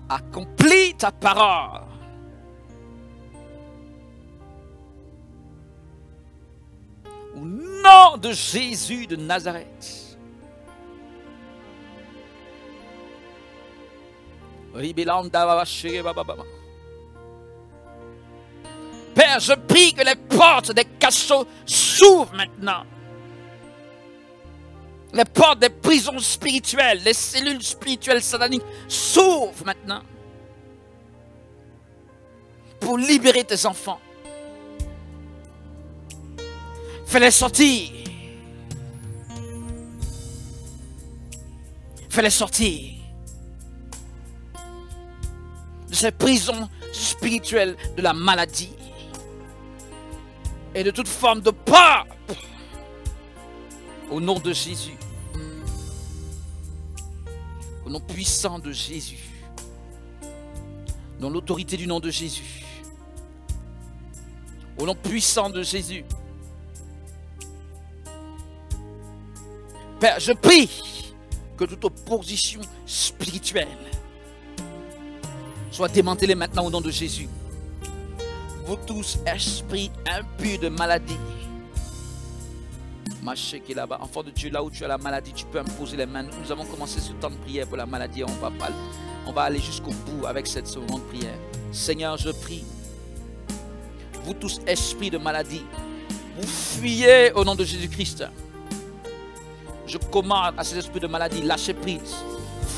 Accomplis ta parole. Au nom de Jésus de Nazareth. Père, je prie que les portes des cachots s'ouvrent maintenant. Les portes des prisons spirituelles, les cellules spirituelles sataniques s'ouvrent maintenant pour libérer tes enfants. Fais-les sortir. Fais-les sortir de ces prisons spirituelles de la maladie et de toute forme de peur. Au nom de Jésus. Au nom puissant de Jésus. Dans l'autorité du nom de Jésus. Au nom puissant de Jésus. Père, je prie que toute opposition spirituelle soit démantelée maintenant au nom de Jésus. Vous tous, esprits impurs de maladie. Maché qui est là-bas, enfant de Dieu, là où tu as la maladie, tu peux imposer les mains. Nous avons commencé ce temps de prière pour la maladie. On va aller jusqu'au bout avec cette seconde prière. Seigneur, je prie. Vous tous, esprits de maladie, vous fuyez au nom de Jésus-Christ. Je commande à ces esprits de maladie, lâchez prise.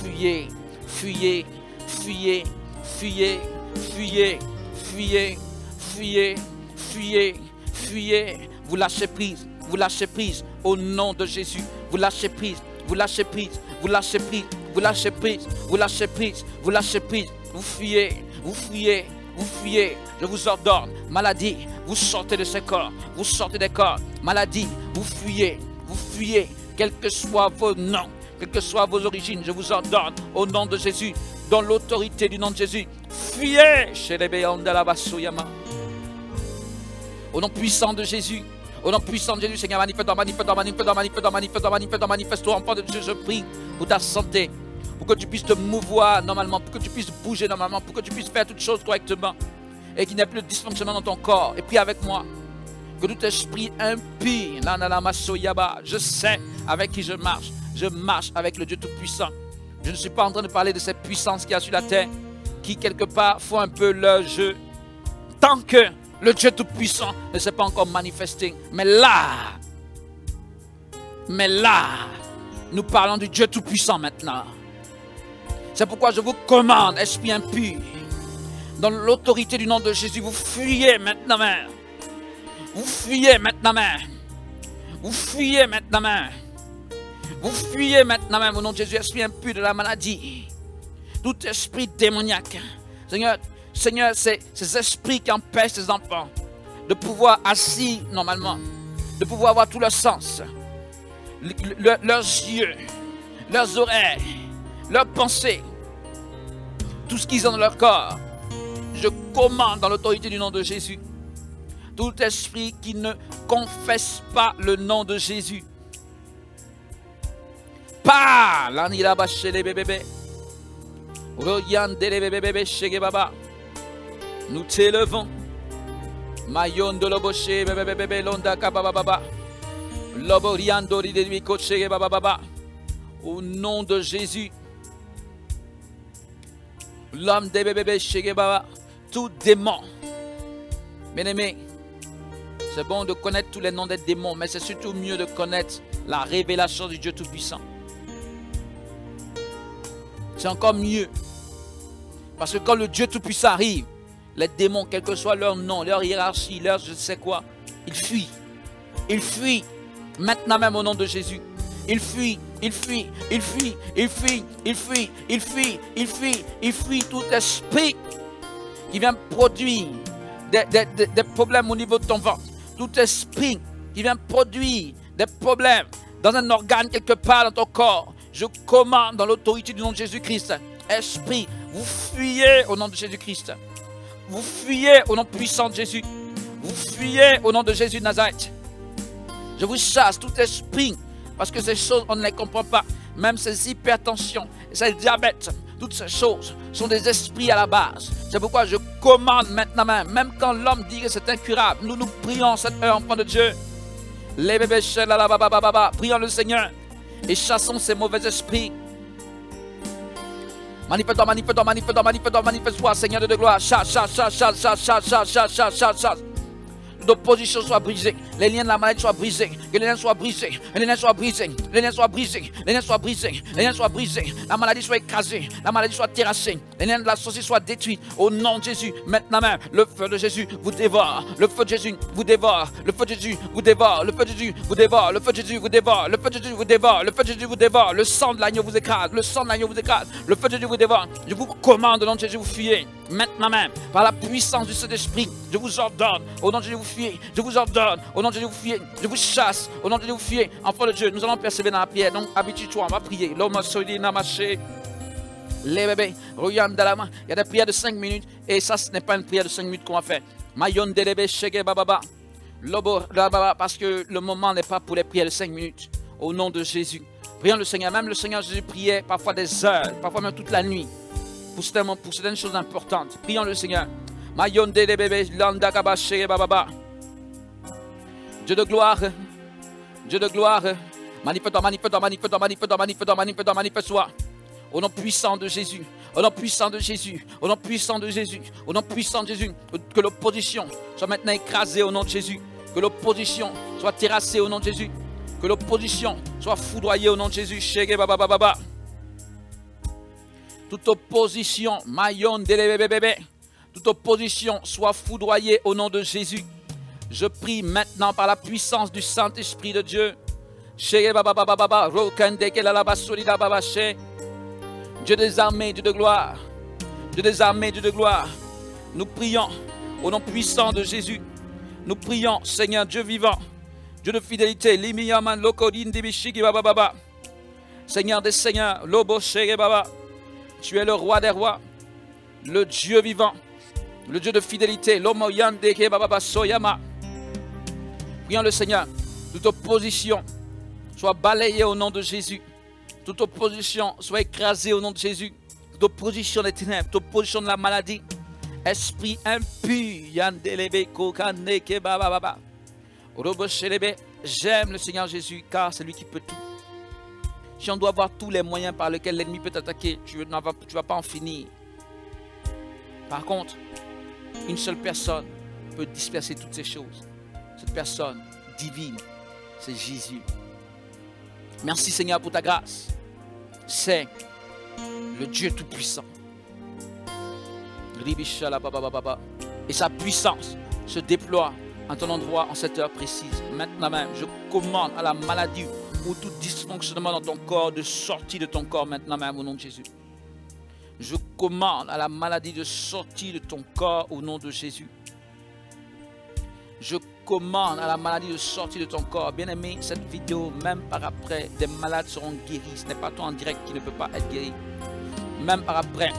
Fuyez, fuyez, fuyez, fuyez, fuyez, fuyez, fuyez, fuyez, fuyez. Vous lâchez prise. Vous lâchez prise au nom de Jésus. Vous lâchez prise. Vous lâchez prise. Vous lâchez prise. Vous lâchez prise. Vous lâchez prise. Vous lâchez prise. Vous fuyez. Vous fuyez. Vous fuyez. Je vous ordonne. Maladie, vous sortez de ces corps. Vous sortez des corps. Maladie, vous fuyez. Vous fuyez. Quels que soient vos noms, quelles que soient vos origines, je vous ordonne au nom de Jésus, dans l'autorité du nom de Jésus. Fuyez chez les béants de la Bassoyama. Au nom puissant de Jésus. Au nom puissant de Jésus, Seigneur, manifeste-toi, enfant de Dieu, je prie pour ta santé, pour que tu puisses te mouvoir normalement, pour que tu puisses bouger normalement, pour que tu puisses faire toutes choses correctement, et qu'il n'y ait plus de dysfonctionnement dans ton corps. Et prie avec moi, que tout esprit impie, je sais avec qui je marche avec le Dieu Tout-Puissant. Je ne suis pas en train de parler de cette puissance qui a sur la terre, qui quelque part font un peu leur jeu, tant que le Dieu Tout-Puissant ne s'est pas encore manifesté. Mais là, nous parlons du Dieu Tout-Puissant maintenant. C'est pourquoi je vous commande, esprit impur, dans l'autorité du nom de Jésus, vous fuyez maintenant même. Vous fuyez maintenant même. Vous fuyez maintenant même. Vous fuyez maintenant même au nom de Jésus, esprit impur de la maladie. Tout esprit démoniaque. Seigneur, ces esprits qui empêchent ces enfants de pouvoir assis normalement, de pouvoir avoir tout leur sens, leurs yeux, leurs oreilles, leurs pensées, tout ce qu'ils ont dans leur corps. Je commande dans l'autorité du nom de Jésus, tout esprit qui ne confesse pas le nom de Jésus. Parle, nous t'élevons. Mayon de l'oboshe, bébé, londa kabababa. Loboriando ridemi koche bababa. Au nom de Jésus. L'homme des bébés chez baba. Tout démon. Bien-aimé, c'est bon de connaître tous les noms des démons, mais c'est surtout mieux de connaître la révélation du Dieu Tout-Puissant. C'est encore mieux. Parce que quand le Dieu Tout-Puissant arrive, les démons, quel que soit leur nom, leur hiérarchie, leur je ne sais quoi, ils fuient. Ils fuient. Maintenant même au nom de Jésus. Ils fuient, ils fuient, ils fuient, ils fuient, ils fuient, ils fuient, ils fuient, ils fuient tout esprit qui vient produire des problèmes au niveau de ton ventre. Tout esprit qui vient produire des problèmes dans un organe quelque part dans ton corps. Je commande dans l'autorité du nom de Jésus-Christ. Esprit, vous fuyez au nom de Jésus-Christ. Vous fuyez au nom puissant de Jésus. Vous fuyez au nom de Jésus de Nazareth. Je vous chasse tout esprit, parce que ces choses, on ne les comprend pas. Même ces hypertensions, ces diabètes, toutes ces choses sont des esprits à la base. C'est pourquoi je commande maintenant même quand l'homme dit que c'est incurable, nous prions cette heure, enfant de Dieu. Les bébés, prions le Seigneur et chassons ces mauvais esprits. Manifeste-toi, manifeste-toi, manifeste-toi, manifeste-toi, manifeste-toi, Seigneur de gloire. Chasse. toute opposition soit brisée. Les liens de la maladie soient brisés. Que les liens soient brisés. Les liens soient brisés. Les liens soient brisés. Les liens soient brisés. Les liens soient brisés. La maladie soit écrasée. La maladie soit terrassée. Les liens de la sorcellerie soient détruits. Au nom de Jésus, maintenant même, le feu de Jésus vous dévore. Le feu de Jésus vous dévore. Le feu de Jésus vous dévore. Le feu de Jésus vous dévore. Le feu de Jésus vous dévore. Le feu de Jésus vous dévore. Le feu de Jésus vous dévore. Le sang de l'agneau vous écrase. Le sang de l'agneau vous écrase. Le feu de Jésus vous dévore. Je vous commande au nom de Jésus, vous fuyez. Maintenant même, par la puissance du Saint-Esprit, je vous ordonne, au nom de Jésus, vous fuyez. Je vous ordonne, au nom de Jésus, vous fuyez. Je vous chasse, au nom de Jésus, vous fuyez. Enfant de Dieu, nous allons persévérer dans la prière. Donc, habitue-toi, on va prier. L'homme solide, namaché. Les bébés, regarde dans la main. Il y a des prières de 5 minutes. Et ça, ce n'est pas une prière de 5 minutes qu'on va faire. Mayon delebe shege bababa. Lobo bababa, parce que le moment n'est pas pour les prières de 5 minutes. Au nom de Jésus. Prions le Seigneur. Même le Seigneur Jésus priait parfois des heures, parfois même toute la nuit. Pour certaines choses importantes. Prions le Seigneur. Mayon delebe landa kaba shege bababa. Dieu de gloire. Dieu de gloire. Manifeste-toi, manifeste-toi, manifeste-toi, manifeste-toi, manifeste-toi, manifeste-toi, manifeste-toi. Au nom puissant de Jésus, au nom puissant de Jésus, au nom puissant de Jésus, au nom puissant de Jésus, que l'opposition soit maintenant écrasée au nom de Jésus, que l'opposition soit terrassée au nom de Jésus, que l'opposition soit foudroyée au nom de Jésus. Shege baba baba baba. Toute opposition, mayon delebebebe, toute opposition soit foudroyée au nom de Jésus. Je prie maintenant par la puissance du Saint-Esprit de Dieu. Shege baba baba baba, rokandeke la laba solida baba she. Dieu des armées, Dieu de gloire. Dieu des armées, Dieu de gloire. Nous prions au nom puissant de Jésus. Nous prions, Seigneur Dieu vivant, Dieu de fidélité. Limiyaman lokodin dibishiki baba baba. Seigneur des seigneurs, lobo shege baba. Tu es le roi des rois, le Dieu vivant, le Dieu de fidélité. Lomo yandeke baba baba soyama. Prions le Seigneur. Toute opposition soit balayée au nom de Jésus. Toute opposition soit écrasée au nom de Jésus. Toute opposition des ténèbres, toute opposition de la maladie. Esprit impur. J'aime le Seigneur Jésus car c'est lui qui peut tout. Si on doit avoir tous les moyens par lesquels l'ennemi peut t'attaquer, tu ne vas pas en finir. Par contre, une seule personne peut disperser toutes ces choses. Cette personne divine, c'est Jésus. Merci Seigneur pour ta grâce. C'est le Dieu Tout-Puissant. Et sa puissance se déploie en ton endroit en cette heure précise. Maintenant même, je commande à la maladie ou tout dysfonctionnement dans ton corps de sortir de ton corps maintenant même au nom de Jésus. Je commande à la maladie de sortir de ton corps au nom de Jésus. Je commande à la maladie de sortir de ton corps. Bien-aimé, cette vidéo, même par après, des malades seront guéris. Ce n'est pas toi en direct qui ne peut pas être guéri. Même par après,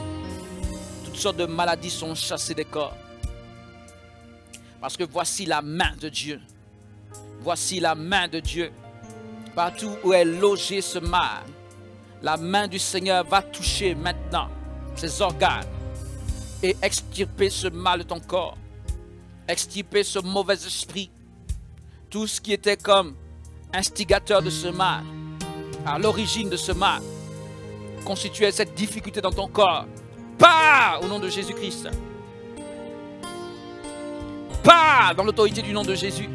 toutes sortes de maladies sont chassées des corps. Parce que voici la main de Dieu. Voici la main de Dieu. Partout où est logé ce mal, la main du Seigneur va toucher maintenant ses organes et extirper ce mal de ton corps. Extirper ce mauvais esprit, tout ce qui était comme instigateur de ce mal, à l'origine de ce mal, constituait cette difficulté dans ton corps. Pars au nom de Jésus-Christ. Pars dans l'autorité du nom de Jésus.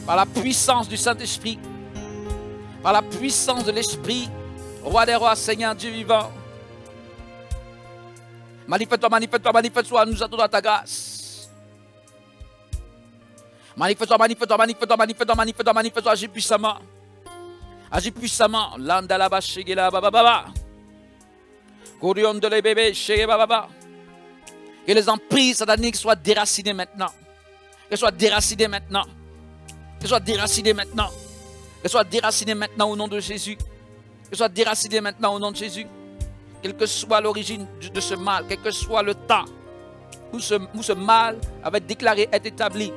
Par la puissance du Saint-Esprit, par la puissance de l'Esprit, Roi des rois, Seigneur Dieu vivant. Manifeste-toi, manifeste-toi, manifeste-toi, nous attendons à ta grâce. Manifeste-toi, manifeste-toi, manifeste-toi, manifeste-toi, manifeste-toi, manifeste-toi, agis puissamment. Agis puissamment. Landalaba shegela bababa. Kourion de les bébés shege bababa. Que les emprises sataniques soient déracinées maintenant. Qu'elles soient déracinées maintenant. Qu'elles soient déracinées maintenant. Qu'elles soient déracinées maintenant au nom de Jésus. Qu'elles soient déracinées maintenant au nom de Jésus. Quelle que soit l'origine de ce mal, quel que soit le temps où ce mal avait déclaré être établi.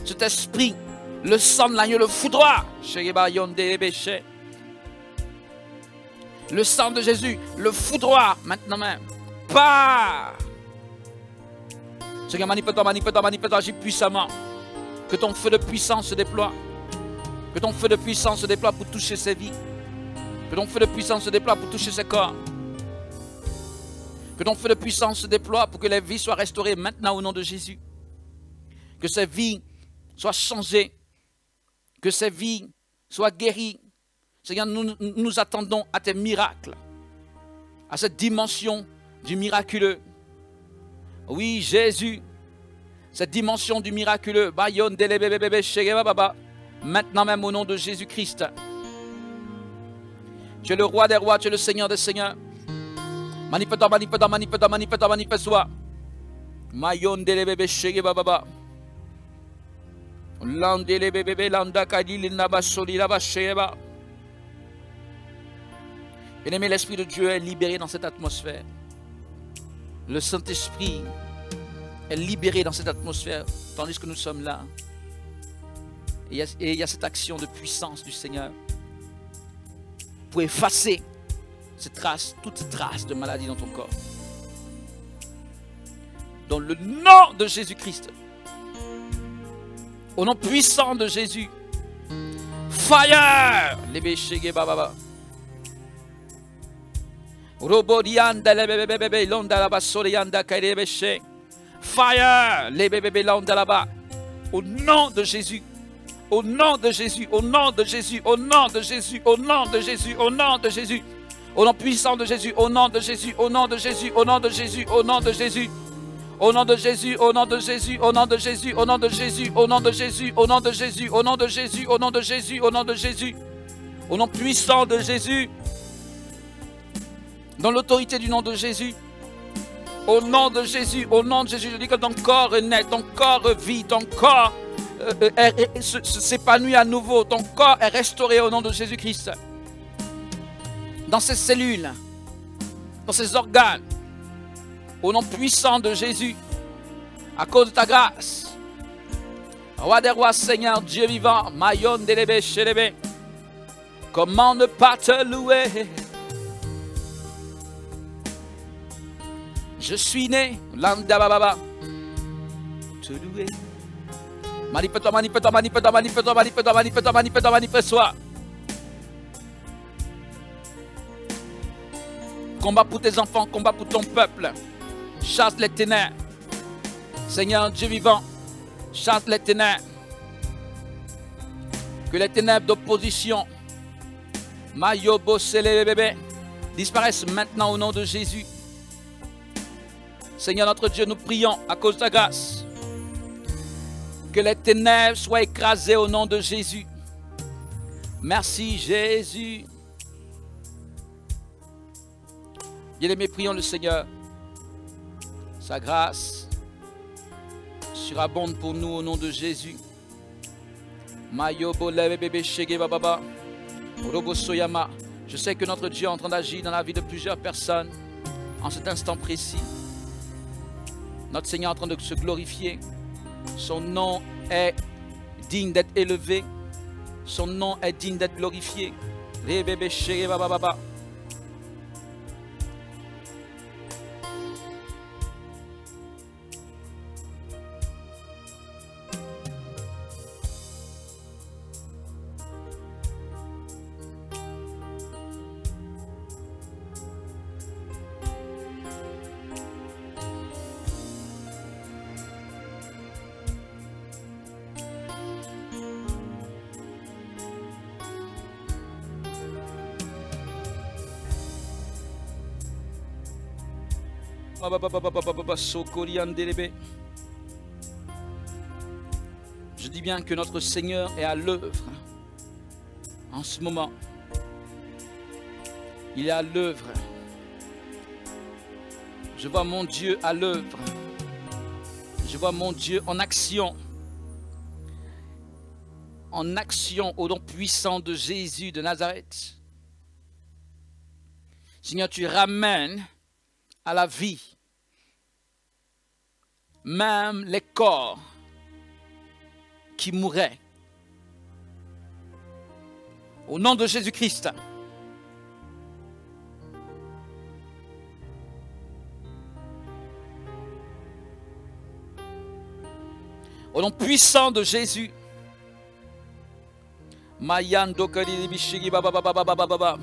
Cet esprit, le sang de l'agneau, le foudroie. Le sang de Jésus, le foudroie maintenant même. Pars. Seigneur, manifeste-toi, manifeste-toi, manifeste-toi, agis puissamment. Que ton feu de puissance se déploie. Que ton feu de puissance se déploie pour toucher ses vies. Que ton feu de puissance se déploie pour toucher ses corps. Que ton feu de puissance se déploie pour que les vies soient restaurées maintenant au nom de Jésus. que ces vies soient changées, que ces vies soient guéries. Seigneur, nous attendons à tes miracles, à cette dimension du miraculeux. Oui, Jésus, cette dimension du miraculeux. Maintenant même au nom de Jésus-Christ. Tu es le roi des rois, tu es le Seigneur des seigneurs. Manifeste-toi, manifeste-toi, manifeste-toi, manifeste-toi, manifeste-toi. Mayondele bébé shege baba. Landele bébé landa kadili naba soli laba sheba. Bien-aimé, l'Esprit de Dieu est libéré dans cette atmosphère. Le Saint-Esprit est libéré dans cette atmosphère, tandis que nous sommes là. Et il y a cette action de puissance du Seigneur pour effacer ces traces, toutes ces traces de maladie dans ton corps. Dans le nom de Jésus-Christ, au nom puissant de Jésus, fire! Fire! Au nom de Jésus. Au nom de Jésus, au nom de Jésus, au nom de Jésus, au nom de Jésus, au nom de Jésus, au nom puissant de Jésus, au nom de Jésus, au nom de Jésus, au nom de Jésus, au nom de Jésus, au nom de Jésus, au nom de Jésus, au nom de Jésus, au nom de Jésus, au nom de Jésus, au nom de Jésus, au nom de Jésus, au nom de Jésus, au nom de Jésus, au nom puissant de Jésus, dans l'autorité du nom de Jésus, au nom de Jésus, je dis que ton corps est net, ton corps vit, ton corps s'épanouit à nouveau, ton corps est restauré au nom de Jésus-Christ. Dans ses cellules, dans ses organes, au nom puissant de Jésus, à cause de ta grâce. Roi des rois, Seigneur, Dieu vivant, Mayon Delebe Chelebe, comment ne pas te louer? Je suis né, Landa Baba, te louer. Manifeste-toi, manifeste-toi, manifeste-toi, manifeste-toi, manifeste-toi, manifeste-toi, manifeste-toi, manifeste-toi. Combat pour tes enfants, combat pour ton peuple. Chasse les ténèbres. Seigneur Dieu vivant, chasse les ténèbres. Que les ténèbres d'opposition, Mayobo Sele bébé, disparaissent maintenant au nom de Jésus. Seigneur notre Dieu, nous prions à cause de ta grâce. Que les ténèbres soient écrasées au nom de Jésus. Merci Jésus. Bien-aimés, prions le Seigneur. Sa grâce surabonde pour nous au nom de Jésus. Je sais que notre Dieu est en train d'agir dans la vie de plusieurs personnes en cet instant précis. Notre Seigneur est en train de se glorifier. Son nom est digne d'être élevé. Son nom est digne d'être glorifié. Je dis bien que notre Seigneur est à l'œuvre en ce moment. Il est à l'œuvre. Je vois mon Dieu à l'œuvre. Je vois mon Dieu en action. En action au nom puissant de Jésus de Nazareth. Seigneur, tu ramènes à la vie même les corps qui mouraient. Au nom de Jésus-Christ. Au nom puissant de Jésus. Mayando Kali Bishigi Baba Baba Baba Baba.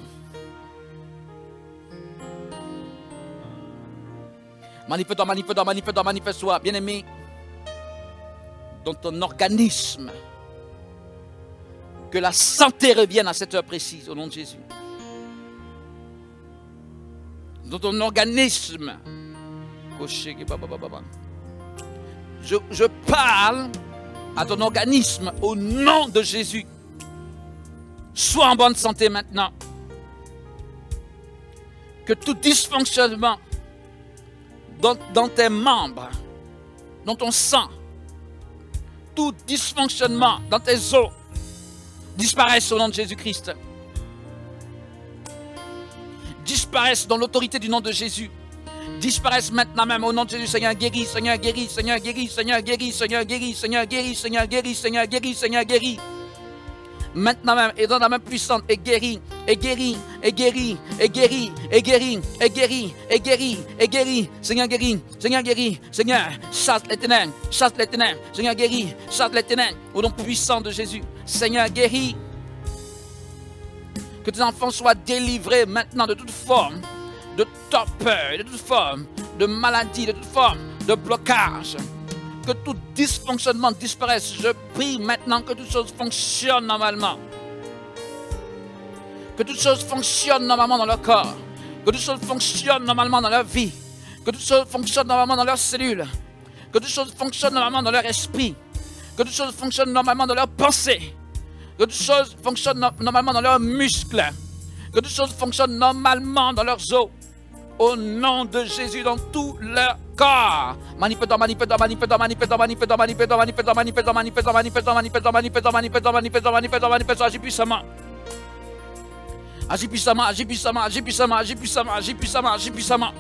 Manifeste-toi, manifeste-toi, manifeste-toi, manifeste-toi. Bien-aimé, dans ton organisme. Que la santé revienne à cette heure précise, au nom de Jésus. Dans ton organisme. Je parle à ton organisme au nom de Jésus. Sois en bonne santé maintenant. Que tout dysfonctionnement dans tes membres, dans ton sang, tout dysfonctionnement dans tes os disparaisse au nom de Jésus-Christ. Disparaisse dans l'autorité du nom de Jésus. Disparaisse maintenant même au nom de Jésus. Seigneur, guéris, Seigneur, guéris, Seigneur, guéris, Seigneur, guéris, Seigneur, guéris, Seigneur, guéris, Seigneur, guéris, Seigneur, guéris, Seigneur, guéris. Maintenant même, et dans la main puissante, et guéris, et guéris, et guéris, et guéris, et guéris, et guéris, et guéris, et guéris. Seigneur, guéris, Seigneur, guéris, Seigneur, chasse les ténèbres, chasse les ténèbres. Seigneur, guéris, chasse les ténèbres, au nom puissant de Jésus. Seigneur, guéris. Que tes enfants soient délivrés maintenant de toute forme de torpeur, de toute forme de maladie, de toute forme de blocage. Que tout dysfonctionnement disparaisse. Je prie maintenant que toutes choses fonctionnent normalement. Que toutes choses fonctionnent normalement dans leur corps. Que toutes choses fonctionnent normalement dans leur vie. Que toutes choses fonctionnent normalement dans leurs cellules. Que toutes choses fonctionnent normalement dans leur esprit. Que toutes choses fonctionnent normalement dans leurs pensées. Que toutes choses fonctionnent normalement dans leurs muscles. Que toutes choses fonctionnent normalement dans leurs os. Au nom de Jésus, dans tout leur corps. Manifestant, manifestant, manifestant, manifestant, manifestant, manifestant, manifestant, manifestant, manifestant, manifestant, manifestant, manifestant, manifestant, manifestant, manifestant, manifestant, agis puissamment. Agis puissamment, agis puissamment, agis puissamment, agis puissamment, agis puissamment, agis puissamment.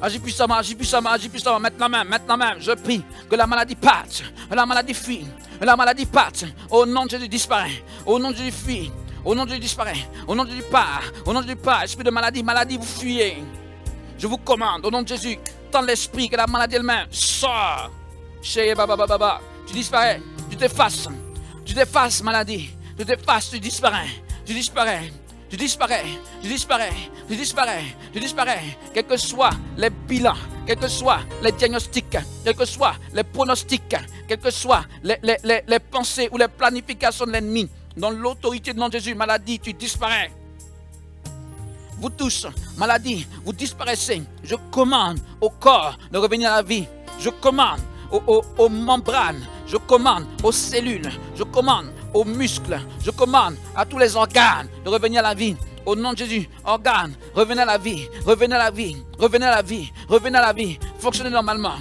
Agis puissamment, agis puissamment, agis puissamment. Maintenant même, je prie que la maladie parte, la maladie fuit, la maladie parte. Au nom de Jésus, disparaît. Au nom de Jésus, fuit. Au nom de Jésus, disparaît. Au nom de Jésus, part. Au nom de Jésus, part. Esprit de maladie, maladie, vous fuyez. Je vous commande, au nom de Jésus, dans l'esprit, que la maladie elle-même sort. Tu disparais, tu t'effaces, maladie. Tu t'effaces, tu disparais. Tu disparais. Tu disparais, tu disparais, tu disparais, tu disparais. Quels que soient les bilans, quels que soient les diagnostics, quels que soient les pronostics, quelles que soient les pensées ou les planifications de l'ennemi, dans l'autorité du nom de Jésus, maladie, tu disparais. Vous tous, maladie, vous disparaissez. Je commande au corps de revenir à la vie. Je commande aux membranes. Je commande aux cellules. Je commande aux muscles. Je commande à tous les organes de revenir à la vie. Au nom de Jésus, organes, revenez à la vie. Revenez à la vie. Revenez à la vie. Revenez à la vie. Fonctionnez normalement.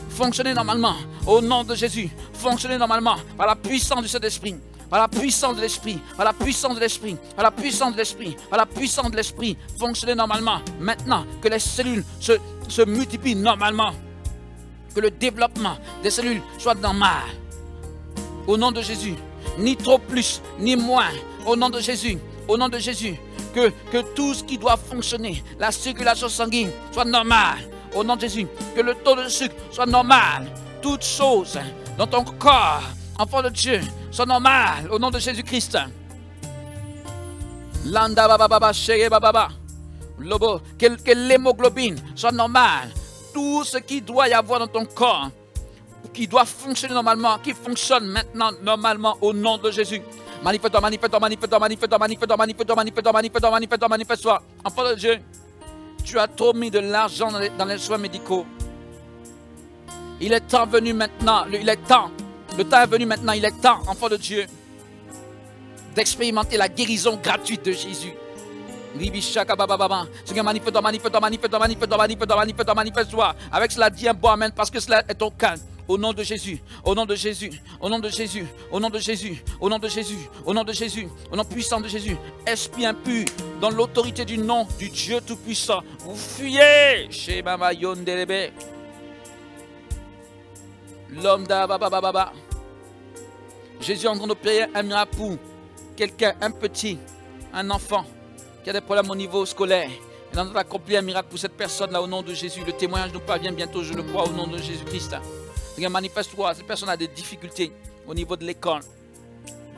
Fonctionnez normalement. Au nom de Jésus, fonctionnez normalement par la puissance du Saint-Esprit. Par la puissance de l'esprit, par la puissance de l'esprit, par la puissance de l'esprit, par la puissance de l'esprit, fonctionnez normalement. Maintenant que les cellules se multiplient normalement, que le développement des cellules soit normal. Au nom de Jésus, ni trop plus, ni moins. Au nom de Jésus, au nom de Jésus, que tout ce qui doit fonctionner, la circulation sanguine soit normale. Au nom de Jésus, que le taux de sucre soit normal. Toutes choses dans ton corps, enfant de Dieu, soit normal au nom de Jésus-Christ. Landa baba sheye baba. Lobo, que l'hémoglobine soit normale. Tout ce qui doit y avoir dans ton corps, qui doit fonctionner normalement, qui fonctionne maintenant normalement au nom de Jésus. Manifeste-toi, manifeste-toi, manifeste-toi, manifeste-toi, manifeste-toi, manifeste-toi, manifeste-toi, manifeste-toi, manifeste-toi, manifeste-toi. Enfant de Dieu, tu as trop mis de l'argent dans les soins médicaux. Il est temps venu maintenant, il est temps. Le temps est venu maintenant, il est temps, enfant de Dieu, d'expérimenter la guérison gratuite de Jésus. Seigneur, manifeste-toi, manifeste-toi, manifeste-toi, manifeste-toi, manifeste-toi, manifeste-toi, manifeste-toi. Avec cela, dis un bon amen, parce que cela est ton cas. Au nom de Jésus, au nom de Jésus, au nom de Jésus, au nom de Jésus, au nom de Jésus, au nom de Jésus, au nom puissant de Jésus. Esprit impur, dans l'autorité du nom du Dieu Tout-Puissant, vous fuyez. Chez Mama Yondelebe. L'homme d'Ababa. Jésus est en train d'opérer un miracle pour quelqu'un, un petit, un enfant qui a des problèmes au niveau scolaire. Il est en train d'accomplir un miracle pour cette personne-là au nom de Jésus. Le témoignage nous parvient bientôt, je le crois, au nom de Jésus-Christ. Seigneur, manifeste-toi. Cette personne a des difficultés au niveau de l'école.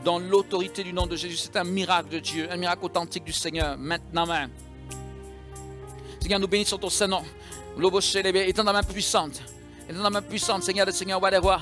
Dans l'autorité du nom de Jésus, c'est un miracle de Dieu, un miracle authentique du Seigneur, maintenant même. Seigneur, nous bénissons ton Saint-Nom. Étant dans la main puissante. Et dans la main puissante, Seigneur des Seigneurs, roi des rois.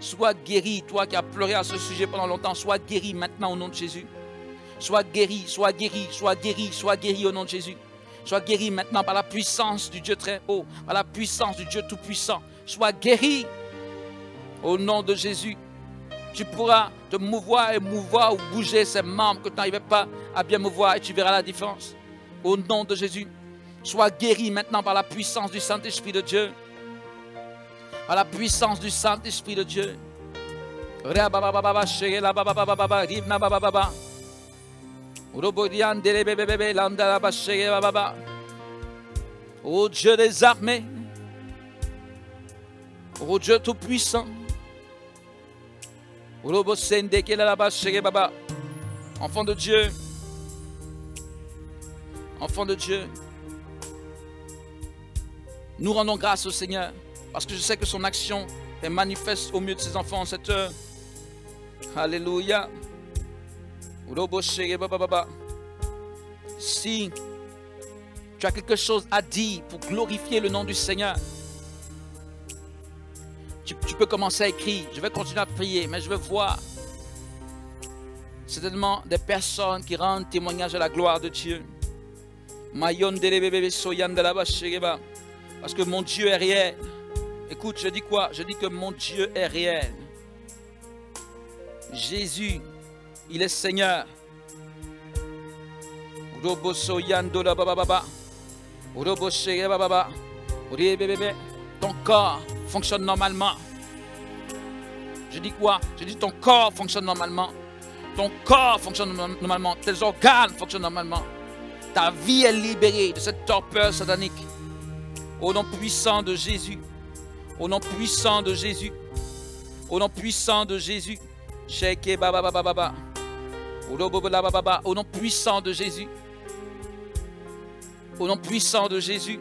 Sois guéri, toi qui as pleuré à ce sujet pendant longtemps. Sois guéri maintenant au nom de Jésus. Sois guéri, sois guéri, sois guéri, sois guéri au nom de Jésus. Sois guéri maintenant par la puissance du Dieu très haut, par la puissance du Dieu tout-puissant. Sois guéri au nom de Jésus. Tu pourras te mouvoir et mouvoir ou bouger ces membres que tu n'arrivais pas à bien mouvoir et tu verras la différence. Au nom de Jésus, sois guéri maintenant par la puissance du Saint-Esprit de Dieu. Par la puissance du Saint-Esprit de Dieu. Ô Dieu des armées, ô Dieu tout-puissant, enfant de Dieu, enfant de Dieu, nous rendons grâce au Seigneur parce que je sais que son action est manifeste au milieu de ses enfants en cette heure. Alléluia. Si tu as quelque chose à dire pour glorifier le nom du Seigneur, tu peux commencer à écrire. Je vais continuer à prier, mais je vais voir certainement des personnes qui rendent témoignage à la gloire de Dieu. Parce que mon Dieu est réel. Écoute, je dis quoi? Je dis que mon Dieu est réel. Jésus, il est Seigneur. Ton corps fonctionne normalement. Je dis quoi? Je dis ton corps fonctionne normalement. Ton corps fonctionne normalement. Tes organes fonctionnent normalement. Ta vie est libérée de cette torpeur satanique. Au nom puissant de Jésus. Au nom puissant de Jésus. Au nom puissant de Jésus. Au nom puissant de Jésus. Au nom puissant de Jésus.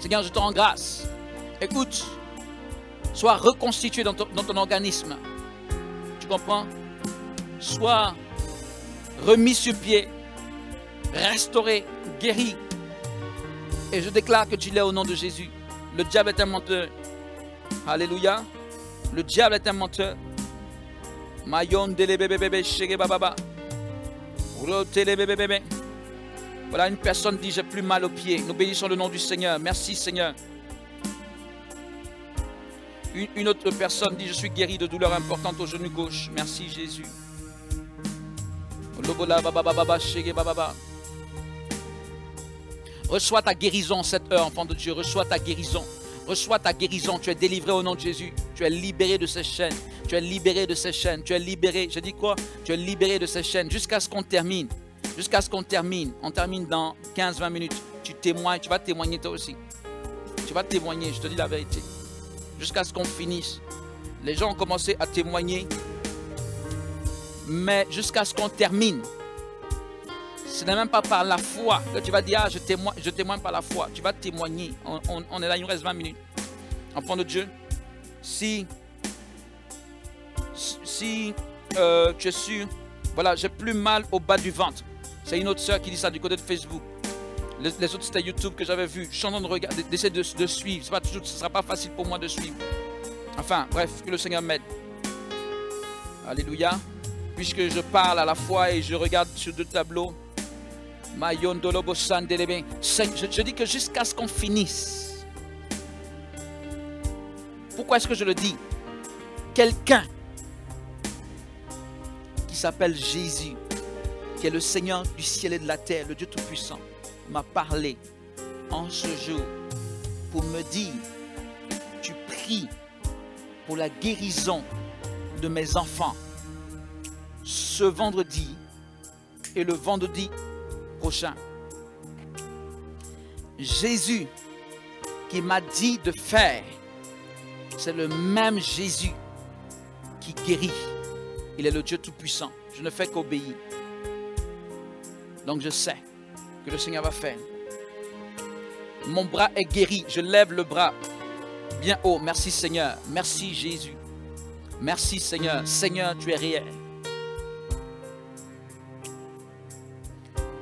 Seigneur, je te rends grâce. Écoute, sois reconstitué dans ton organisme. Tu comprends? Sois remis sur pied, restauré, guéri. Et je déclare que tu l'es au nom de Jésus. Le diable est un menteur. Alléluia. Le diable est un menteur. Voilà, une personne dit j'ai plus mal aux pieds. Nous bénissons le nom du Seigneur. Merci Seigneur. Une autre personne dit je suis guéri de douleurs importantes au genou gauche. Merci Jésus. Reçois ta guérison cette heure, enfant de Dieu. Reçois ta guérison. Reçois ta guérison. Tu es délivré au nom de Jésus. Tu es libéré de ces chaînes. Tu es libéré de ces chaînes. Tu es libéré. Je dis quoi? Tu es libéré de ces chaînes jusqu'à ce qu'on termine. Jusqu'à ce qu'on termine. On termine dans 15-20 minutes. Tu témoignes. Tu vas témoigner toi aussi. Tu vas témoigner. Je te dis la vérité. Jusqu'à ce qu'on finisse. Les gens ont commencé à témoigner. Mais jusqu'à ce qu'on termine. Ce n'est même pas par la foi que tu vas dire, ah, je témoigne par la foi. Tu vas témoigner. On est là, il nous reste 20 minutes. Enfant de Dieu, si tu es sûr, voilà, j'ai plus mal au bas du ventre. C'est une autre soeur qui dit ça du côté de Facebook. Les autres, c'était YouTube que j'avais vu. Je suis en train de regarder, d'essayer de suivre. Ce ne sera pas facile pour moi de suivre. Enfin, bref, que le Seigneur m'aide. Alléluia. Puisque je parle à la fois et je regarde sur deux tableaux. Je dis que jusqu'à ce qu'on finisse. Pourquoi est-ce que je le dis? Quelqu'un qui s'appelle Jésus, qui est le Seigneur du ciel et de la terre, le Dieu Tout-Puissant, m'a parlé en ce jour pour me dire, tu pries pour la guérison de mes enfants ce vendredi et le vendredi prochain. Jésus qui m'a dit de faire, c'est le même Jésus qui guérit. Il est le Dieu Tout-Puissant. Je ne fais qu'obéir. Donc je sais que le Seigneur va faire. Mon bras est guéri. Je lève le bras bien haut. Merci Seigneur. Merci Jésus. Merci Seigneur. Seigneur, tu es réel.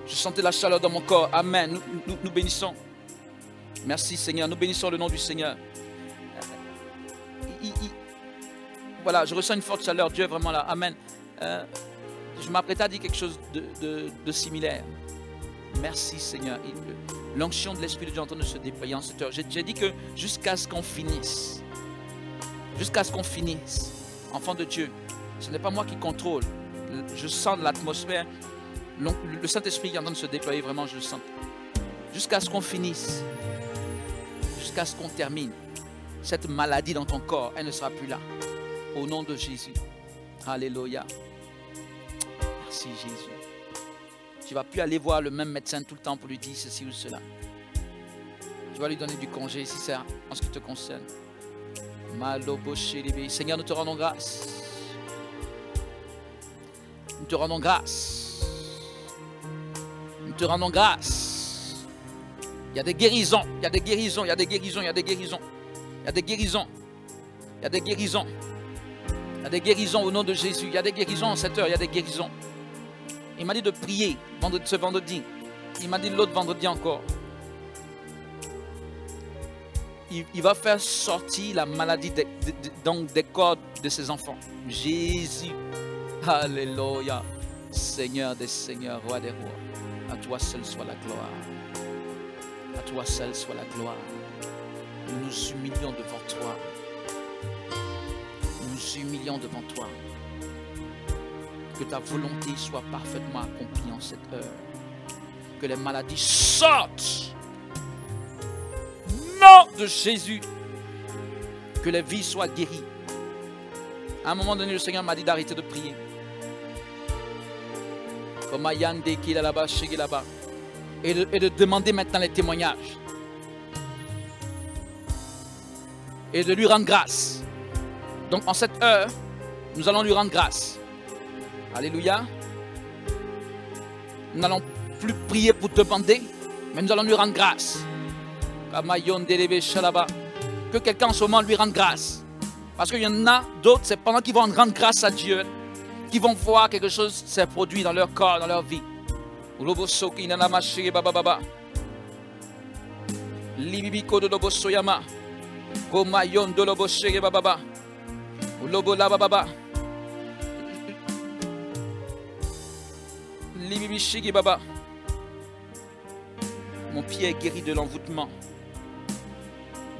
Je sentais la chaleur dans mon corps. Amen. Nous bénissons. Merci Seigneur. Nous bénissons le nom du Seigneur. Voilà, je ressens une forte chaleur. Dieu est vraiment là. Amen. Je m'apprête à dire quelque chose de similaire. Merci Seigneur. L'onction de l'Esprit de Dieu est en train de se déployer en cette heure. J'ai dit que jusqu'à ce qu'on finisse, enfant de Dieu, ce n'est pas moi qui contrôle. Je sens de l'atmosphère. Le Saint-Esprit est en train de se déployer, vraiment, je le sens. Jusqu'à ce qu'on finisse, jusqu'à ce qu'on termine, cette maladie dans ton corps, elle ne sera plus là. Au nom de Jésus. Alléluia. Merci Jésus. Tu ne vas plus aller voir le même médecin tout le temps pour lui dire ceci ou cela. Tu vas lui donner du congé si c'est en ce qui te concerne. Seigneur, nous te rendons grâce. Nous te rendons grâce. Nous te rendons grâce. Il y a des guérisons. Il y a des guérisons. Il y a des guérisons. Il y a des guérisons. Il y a des guérisons. Il y a des guérisons. Il y a des guérisons au nom de Jésus. Il y a des guérisons en cette heure. Il y a des guérisons. Il m'a dit de prier ce vendredi. Il m'a dit l'autre vendredi encore. Il va faire sortir la maladie des corps de ses enfants. Jésus. Alléluia. Seigneur des seigneurs, roi des rois. À toi seul soit la gloire. À toi seul soit la gloire. Nous nous humilions devant toi. Nous nous humilions devant toi. Que ta volonté soit parfaitement accomplie en cette heure. Que les maladies sortent. Nom de Jésus. Que les vies soient guéries. À un moment donné, le Seigneur m'a dit d'arrêter de prier. Comme Ayande qui est là-bas, chez là-bas. Et de demander maintenant les témoignages. Et de lui rendre grâce. Donc en cette heure, nous allons lui rendre grâce. Alléluia. Nous n'allons plus prier pour demander, mais nous allons lui rendre grâce. Que quelqu'un en ce moment lui rende grâce. Parce qu'il y en a d'autres, c'est pendant qu'ils vont rendre grâce à Dieu, qu'ils vont voir quelque chose s'est produit dans leur corps, dans leur vie. Mon pied est guéri de l'envoûtement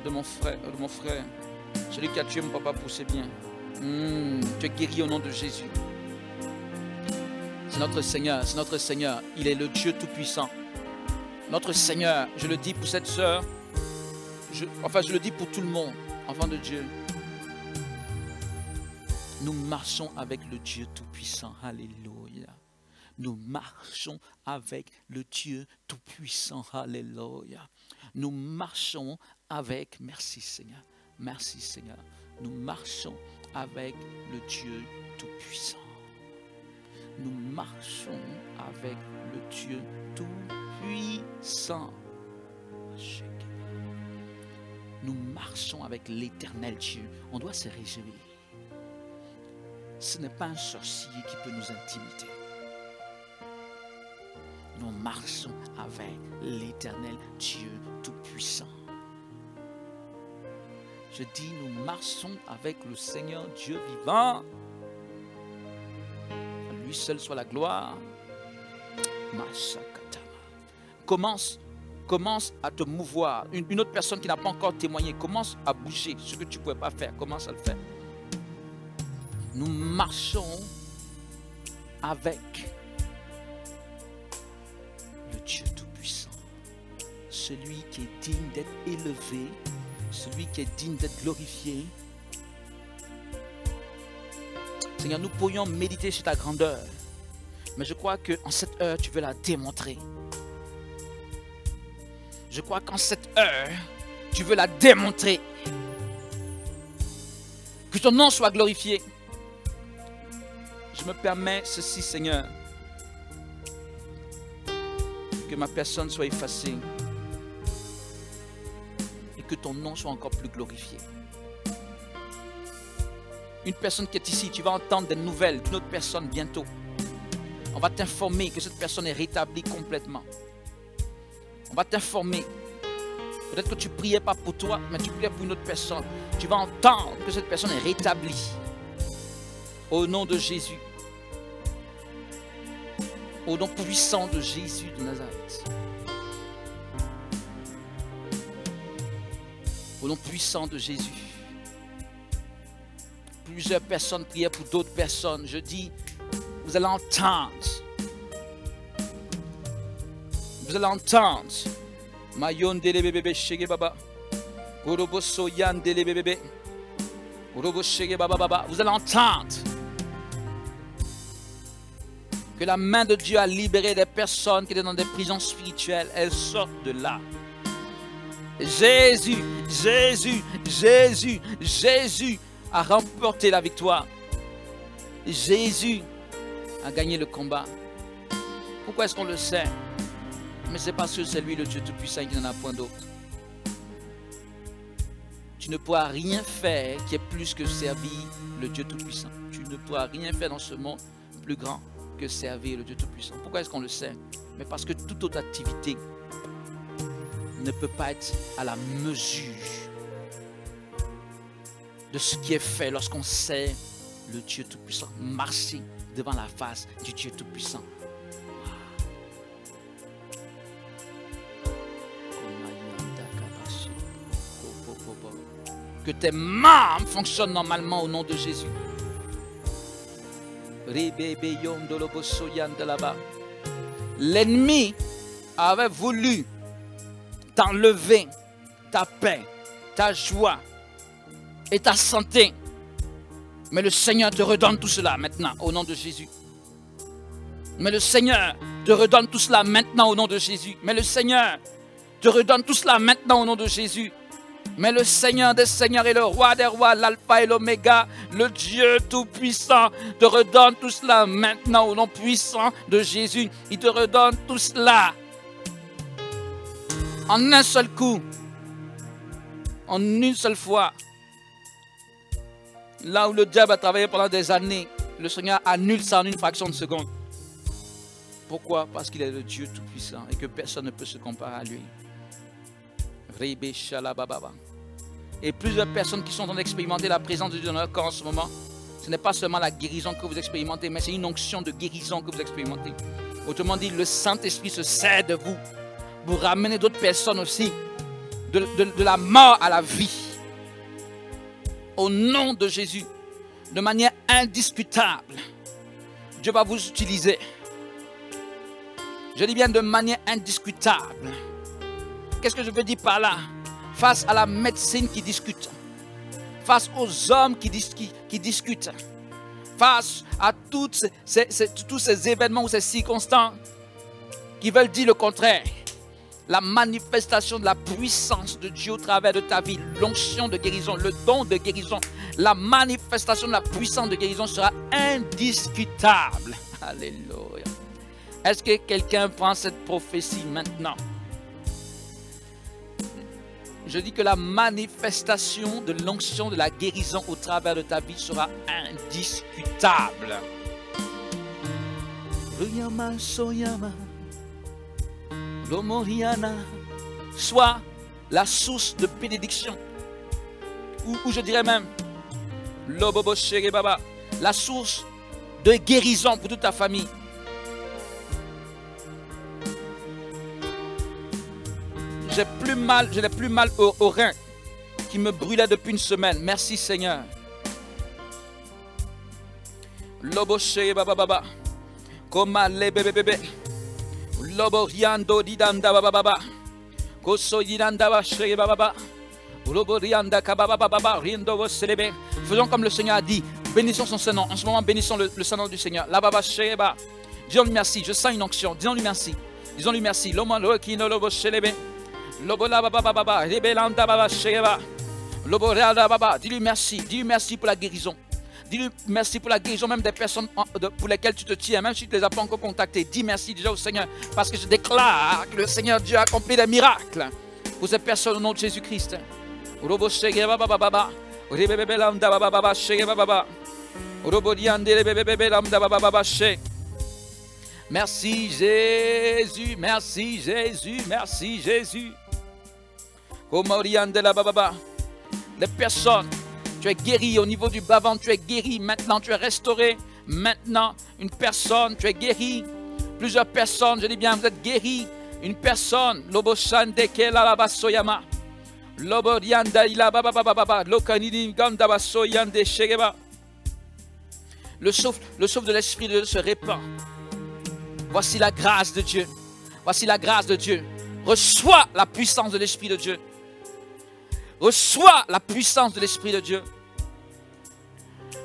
de mon frère, celui qui a tué mon papa pour ses biens. Tu es guéri au nom de Jésus. C'est notre Seigneur, c'est notre Seigneur. Il est le Dieu Tout-Puissant. Notre Seigneur, je le dis pour cette sœur, je le dis pour tout le monde, enfant de Dieu. Nous marchons avec le Dieu Tout-Puissant. Alléluia. Nous marchons avec le Dieu Tout-Puissant. Alléluia. Nous marchons avec, merci Seigneur, merci Seigneur. Nous marchons avec le Dieu Tout-Puissant. Nous marchons avec le Dieu Tout-Puissant. Nous marchons avec l'Éternel Dieu. On doit se réjouir. Ce n'est pas un sorcier qui peut nous intimider. Nous marchons avec l'Éternel Dieu Tout-Puissant. Je dis, nous marchons avec le Seigneur Dieu vivant. À lui seul soit la gloire. Commence à te mouvoir. Une autre personne qui n'a pas encore témoigné, commence à bouger. Ce que tu ne pouvais pas faire, commence à le faire. Nous marchons avec le Dieu Tout-Puissant. Celui qui est digne d'être élevé, celui qui est digne d'être glorifié. Seigneur, nous pourrions méditer sur ta grandeur, mais je crois qu'en cette heure, tu veux la démontrer. Je crois qu'en cette heure, tu veux la démontrer. Que ton nom soit glorifié. Je me permets ceci, Seigneur. Que ma personne soit effacée. Et que ton nom soit encore plus glorifié. Une personne qui est ici, tu vas entendre des nouvelles d'une autre personne bientôt. On va t'informer que cette personne est rétablie complètement. On va t'informer. Peut-être que tu ne priais pas pour toi, mais tu priais pour une autre personne. Tu vas entendre que cette personne est rétablie. Au nom de Jésus. Au nom puissant de Jésus de Nazareth. Au nom puissant de Jésus. Plusieurs personnes priaient pour d'autres personnes. Je dis, vous allez entendre. Vous allez entendre. Mayon dele bébé shege baba. Orobo soyan dele bébé. Orobo shege baba baba. Vous allez entendre que la main de Dieu a libéré des personnes qui étaient dans des prisons spirituelles. Elles sortent de là. Jésus, Jésus, Jésus, Jésus a remporté la victoire. Jésus a gagné le combat. Pourquoi est-ce qu'on le sait? Mais c'est parce que c'est lui le Dieu Tout-Puissant qui n'en a point d'autre. Tu ne pourras rien faire qui est plus que servir le Dieu Tout-Puissant. Tu ne pourras rien faire dans ce monde plus grand que servir le Dieu Tout-Puissant. Pourquoi est-ce qu'on le sait? Mais parce que toute autre activité ne peut pas être à la mesure de ce qui est fait lorsqu'on sert le Dieu Tout-Puissant. Marcher devant la face du Dieu Tout-Puissant. Que tes membres fonctionnent normalement au nom de Jésus. L'ennemi avait voulu t'enlever ta paix, ta joie et ta santé. Mais le Seigneur te redonne tout cela maintenant au nom de Jésus. Mais le Seigneur te redonne tout cela maintenant au nom de Jésus. Mais le Seigneur te redonne tout cela maintenant au nom de Jésus. Mais le Seigneur des Seigneurs et le Roi des Rois, l'Alpha et l'Oméga, le Dieu Tout-Puissant, te redonne tout cela maintenant au nom puissant de Jésus. Il te redonne tout cela en un seul coup, en une seule fois. Là où le diable a travaillé pendant des années, le Seigneur annule ça en une fraction de seconde. Pourquoi? Parce qu'il est le Dieu Tout-Puissant et que personne ne peut se comparer à lui. Et plusieurs personnes qui sont en train d'expérimenter la présence de Dieu dans leur corps en ce moment, ce n'est pas seulement la guérison que vous expérimentez, mais c'est une onction de guérison que vous expérimentez. Autrement dit, le Saint-Esprit se sert de vous pour ramener d'autres personnes aussi de la mort à la vie. Au nom de Jésus, de manière indiscutable, Dieu va vous utiliser. Je dis bien de manière indiscutable. Qu'est-ce que je veux dire par là? Face à la médecine qui discute, face aux hommes qui discutent, face à tous ces événements ou ces circonstances qui veulent dire le contraire, la manifestation de la puissance de Dieu au travers de ta vie, l'onction de guérison, le don de guérison, la manifestation de la puissance de guérison sera indiscutable. Alléluia. Est-ce que quelqu'un prend cette prophétie maintenant? Je dis que la manifestation de l'onction de la guérison au travers de ta vie sera indiscutable. Soit la source de bénédiction, ou je dirais même la source de guérison pour toute ta famille. Je n'ai plus mal au rein qui me brûlait depuis une semaine. Merci Seigneur. Lobo shege baba baba. Koma le bebe bebe. Lobo riando didanda baba baba. Koso didanda ba shege baba baba. Lobo rianda kababa baba rindo bo selebe. Faisons comme le Seigneur a dit. Bénissons son Saint-Nom. En ce moment, bénissons le Saint-Nom du Seigneur. La baba shege ba. Disons-lui merci. Je sens une onction. Disons-lui merci. Disons-lui merci. Lomo lo kino lobo selebe. Dis-lui merci. Dis-lui merci pour la guérison. Dis-lui merci pour la guérison même des personnes pour lesquelles tu te tiens, même si tu ne les as pas encore contactées. Dis merci déjà au Seigneur parce que je déclare que le Seigneur Dieu a accompli des miracles pour ces personnes au nom de Jésus-Christ. Merci Jésus, merci Jésus, merci Jésus. Les personnes, tu es guéri au niveau du bas-ventre, tu es guéri maintenant, tu es restauré. Maintenant, une personne, tu es guéri. Plusieurs personnes, je dis bien, vous êtes guéris. Une personne, Lobo Shande Kela Labasoyama. Lobo Yanda Ila Baba Baba, Lokanini Ganda Basoyande Shegeba. Le souffle de l'Esprit de Dieu se répand. Voici la grâce de Dieu. Voici la grâce de Dieu. Reçois la puissance de l'Esprit de Dieu. Reçois la puissance de l'Esprit de Dieu.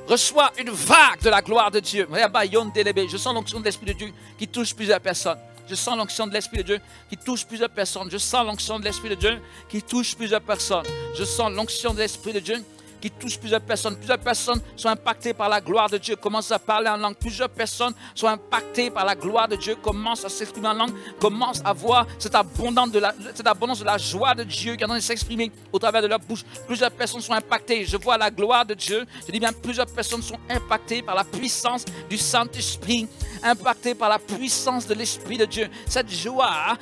Reçois une vague de la gloire de Dieu. Je sens l'onction de l'Esprit de Dieu qui touche plusieurs personnes. Je sens l'onction de l'Esprit de Dieu qui touche plusieurs personnes. Je sens l'onction de l'Esprit de Dieu qui touche plusieurs personnes. Je sens l'onction de l'Esprit de Dieu qui touche plusieurs personnes. Plusieurs personnes sont impactées par la gloire de Dieu. Commencent à parler en langue. Plusieurs personnes sont impactées par la gloire de Dieu. Commencent à s'exprimer en langue. Commencent à voir cette abondance de la joie de Dieu qui est en train de s'exprimer au travers de leur bouche. Plusieurs personnes sont impactées. Je vois la gloire de Dieu. Je dis bien, plusieurs personnes sont impactées par la puissance du Saint-Esprit. Impactées par la puissance de l'Esprit de Dieu. Cette joie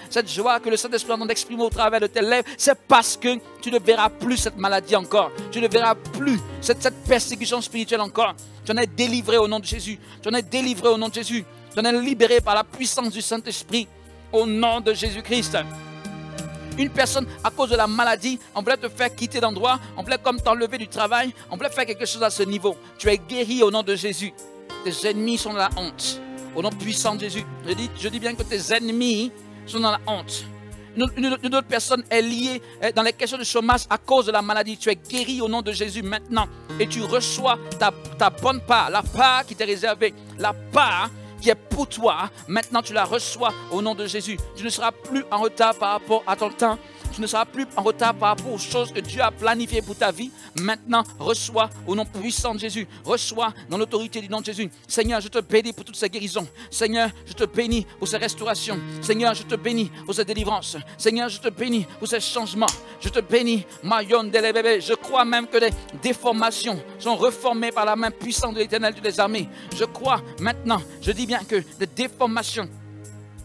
que le Saint-Esprit est en train d'exprimer au travers de tes lèvres, c'est parce que tu ne verras plus cette maladie encore. Tu ne verras plus cette persécution spirituelle encore. Tu en es délivré au nom de Jésus. Tu en es délivré au nom de Jésus. Tu en es libéré par la puissance du Saint-Esprit au nom de Jésus-Christ. Une personne, à cause de la maladie, on voulait te faire quitter d'endroit, on voulait comme t'enlever du travail, on voulait faire quelque chose à ce niveau. Tu es guéri au nom de Jésus. Tes ennemis sont dans la honte. Au nom puissant de Jésus. Je dis bien que tes ennemis sont dans la honte. Une autre personne est liée dans les questions de chômage à cause de la maladie. Tu es guéri au nom de Jésus maintenant. Et tu reçois ta bonne part, la part qui t'est réservée, la part qui est pour toi. Maintenant, tu la reçois au nom de Jésus. Tu ne seras plus en retard par rapport à ton temps. Tu ne seras plus en retard par rapport aux choses que Dieu a planifiées pour ta vie. Maintenant, reçois au nom puissant de Jésus. Reçois dans l'autorité du nom de Jésus. Seigneur, je te bénis pour toutes ces guérisons. Seigneur, je te bénis pour ces restaurations. Seigneur, je te bénis pour ces délivrances. Seigneur, je te bénis pour ces changements. Je te bénis, Mayon de bébés. Je crois même que des déformations sont reformées par la main puissante de l'Éternel des armées. Je crois maintenant, je dis bien que des déformations,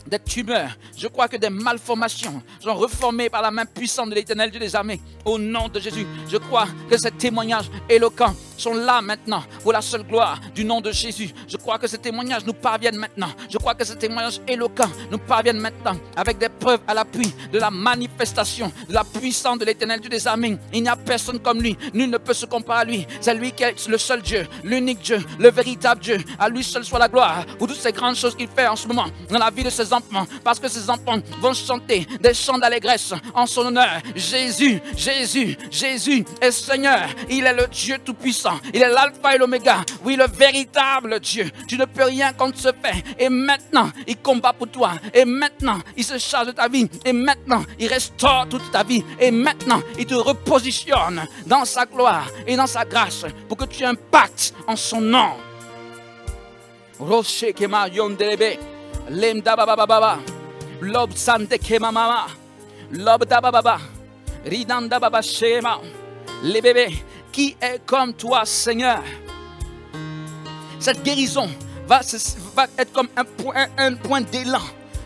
des tumeurs, je crois que des malformations sont reformées par la main puissante de l'Éternel Dieu des armées. Au nom de Jésus, je crois que ces témoignages éloquents sont là maintenant pour la seule gloire du nom de Jésus. Je crois que ces témoignages nous parviennent maintenant. Je crois que ces témoignages éloquents nous parviennent maintenant avec des preuves à l'appui de la manifestation de la puissance de l'Éternel Dieu des armées. Il n'y a personne comme lui. Nul ne peut se comparer à lui. C'est lui qui est le seul Dieu, l'unique Dieu, le véritable Dieu. À lui seul soit la gloire pour toutes ces grandes choses qu'il fait en ce moment dans la vie de ses enfants. Parce que ses enfants vont chanter des chants d'allégresse en son honneur. Jésus, Jésus, Jésus est Seigneur. Il est le Dieu tout-puissant. Il est l'alpha et l'oméga. Oui, le véritable Dieu. Tu ne peux rien contre ce fait. Et maintenant, il combat pour toi. Et maintenant, il se charge de ta vie. Et maintenant, il restaure toute ta vie. Et maintenant, il te repositionne dans sa gloire et dans sa grâce pour que tu impactes en son nom. Rocher Kema Yondelebe. Lemda baba baba. Lob sante Kema mama. Lob da baba. Ridanda baba shema. Les bébés. Qui est comme toi, Seigneur? Cette guérison va être comme un point d'élan,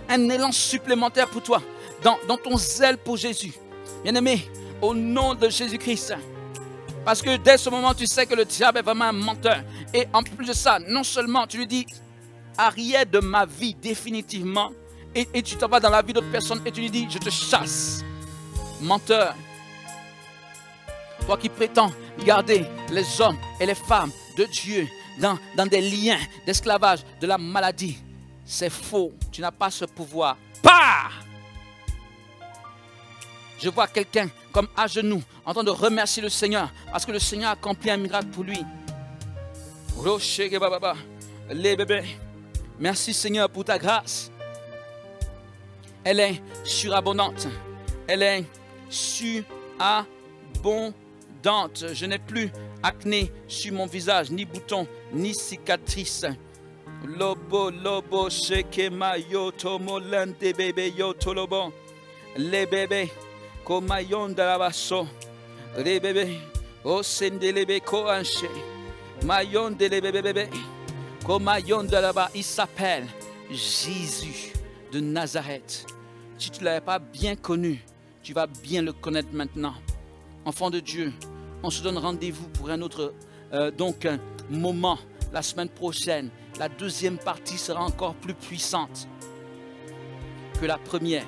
un élan supplémentaire pour toi, dans ton zèle pour Jésus. Bien-aimé, au nom de Jésus-Christ, parce que dès ce moment, tu sais que le diable est vraiment un menteur. Et en plus de ça, non seulement tu lui dis, arrière de ma vie définitivement, et tu t'en vas dans la vie d'autres personnes et tu lui dis, je te chasse, menteur. Toi qui prétends garder les hommes et les femmes de Dieu dans des liens d'esclavage, de la maladie, c'est faux. Tu n'as pas ce pouvoir. Pars! Je vois quelqu'un comme à genoux, en train de remercier le Seigneur, parce que le Seigneur a accompli un miracle pour lui. Les bébés, merci Seigneur pour ta grâce. Elle est surabondante. Elle est surabondante. Je n'ai plus acné sur mon visage, ni boutons, ni cicatrices. Lobo, lobo, shekema, yoto, molande, bébé, yoto, lobo. Les bébés, komayon de la basso. Les bébés, oh, sende les bébés, koanche. Mayon de les bébés, komayon de la bas. Il s'appelle Jésus de Nazareth. Si tu ne l'avais pas bien connu, tu vas bien le connaître maintenant. Enfant de Dieu, on se donne rendez-vous pour un autre un moment la semaine prochaine. La deuxième partie sera encore plus puissante que la première.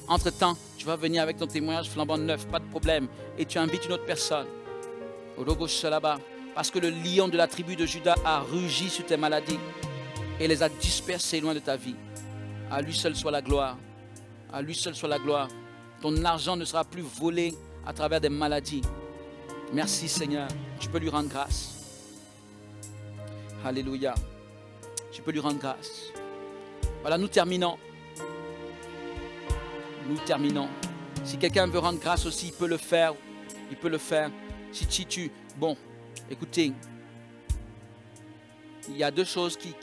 Entre-temps, tu vas venir avec ton témoignage flambant neuf, pas de problème. Et tu invites une autre personne. Parce que le lion de la tribu de Juda a rugi sur tes maladies et les a dispersées loin de ta vie. À lui seul soit la gloire. À lui seul soit la gloire. Ton argent ne sera plus volé à travers des maladies. Merci Seigneur. Tu peux lui rendre grâce. Alléluia. Tu peux lui rendre grâce. Voilà, nous terminons. Nous terminons. Si quelqu'un veut rendre grâce aussi, il peut le faire. Il peut le faire. Bon, écoutez. Il y a deux choses qui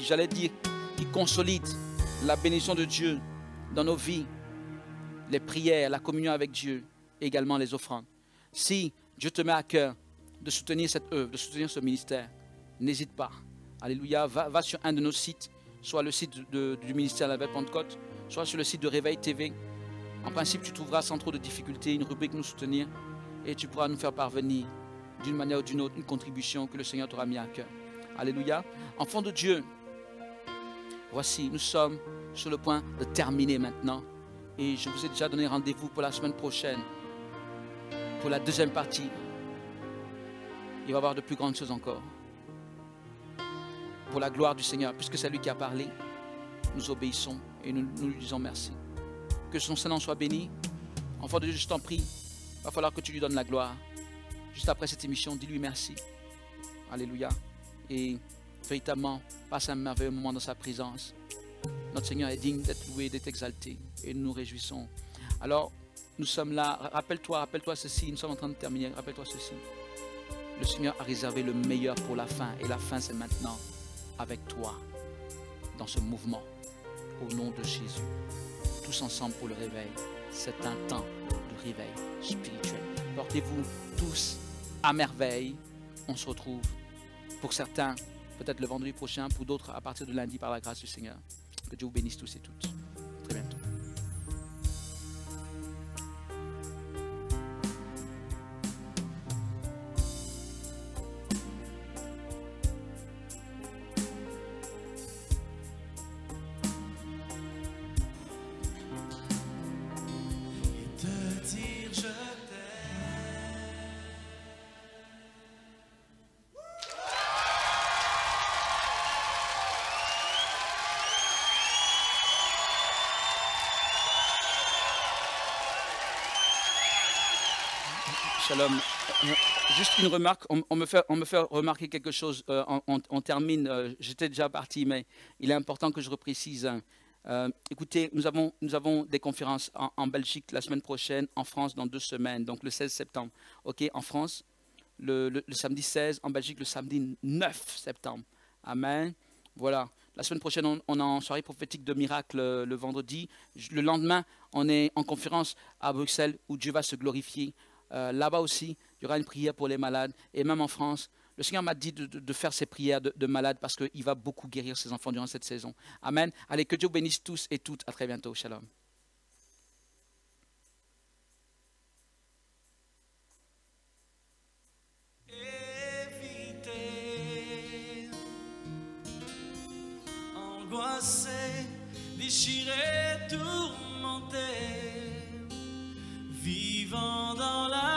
j'allais dire, qui consolident la bénédiction de Dieu dans nos vies. Les prières, la communion avec Dieu et également les offrandes. Si Dieu te met à cœur de soutenir cette œuvre, de soutenir ce ministère, n'hésite pas. Alléluia. Va sur un de nos sites, soit le site du ministère de la Pentecôte, soit sur le site de Réveil TV. En principe, tu trouveras sans trop de difficultés une rubrique nous soutenir et tu pourras nous faire parvenir d'une manière ou d'une autre une contribution que le Seigneur t'aura mis à cœur. Alléluia. Enfants de Dieu, voici, nous sommes sur le point de terminer maintenant. Et je vous ai déjà donné rendez-vous pour la semaine prochaine, pour la deuxième partie. Il va y avoir de plus grandes choses encore. Pour la gloire du Seigneur, puisque c'est lui qui a parlé, nous obéissons et nous lui disons merci. Que son Saint-Nom soit béni. Enfant de Dieu, je t'en prie, il va falloir que tu lui donnes la gloire. Juste après cette émission, dis-lui merci. Alléluia. Et véritablement, passe un merveilleux moment dans sa présence. Notre Seigneur est digne d'être loué, d'être exalté. Et nous nous réjouissons. Alors, nous sommes là. Rappelle-toi ceci. Nous sommes en train de terminer. Rappelle-toi ceci. Le Seigneur a réservé le meilleur pour la fin. Et la fin, c'est maintenant. Avec toi. Dans ce mouvement. Au nom de Jésus. Tous ensemble pour le réveil. C'est un temps de réveil spirituel. Portez-vous tous à merveille. On se retrouve. Pour certains, peut-être le vendredi prochain. Pour d'autres, à partir de lundi, par la grâce du Seigneur. Que Dieu vous bénisse tous et toutes. Très bientôt. Et te dire je t'aime. Shalom. Juste une remarque, on me fait remarquer quelque chose, on termine, j'étais déjà parti, mais il est important que je reprécise. Écoutez, nous avons des conférences en Belgique la semaine prochaine, en France dans 2 semaines, donc le 16 septembre. Ok, en France, le samedi 16, en Belgique le samedi 9 septembre. Amen. Voilà. La semaine prochaine, on est en soirée prophétique de miracle le vendredi. Le lendemain, on est en conférence à Bruxelles où Dieu va se glorifier. Là-bas aussi, il y aura une prière pour les malades. Et même en France, le Seigneur m'a dit de faire ces prières de malades parce qu'il va beaucoup guérir ses enfants durant cette saison. Amen. Allez, que Dieu bénisse tous et toutes. À très bientôt. Shalom. Éviter, angoissé, déchiré, tourmenté, vivant dans la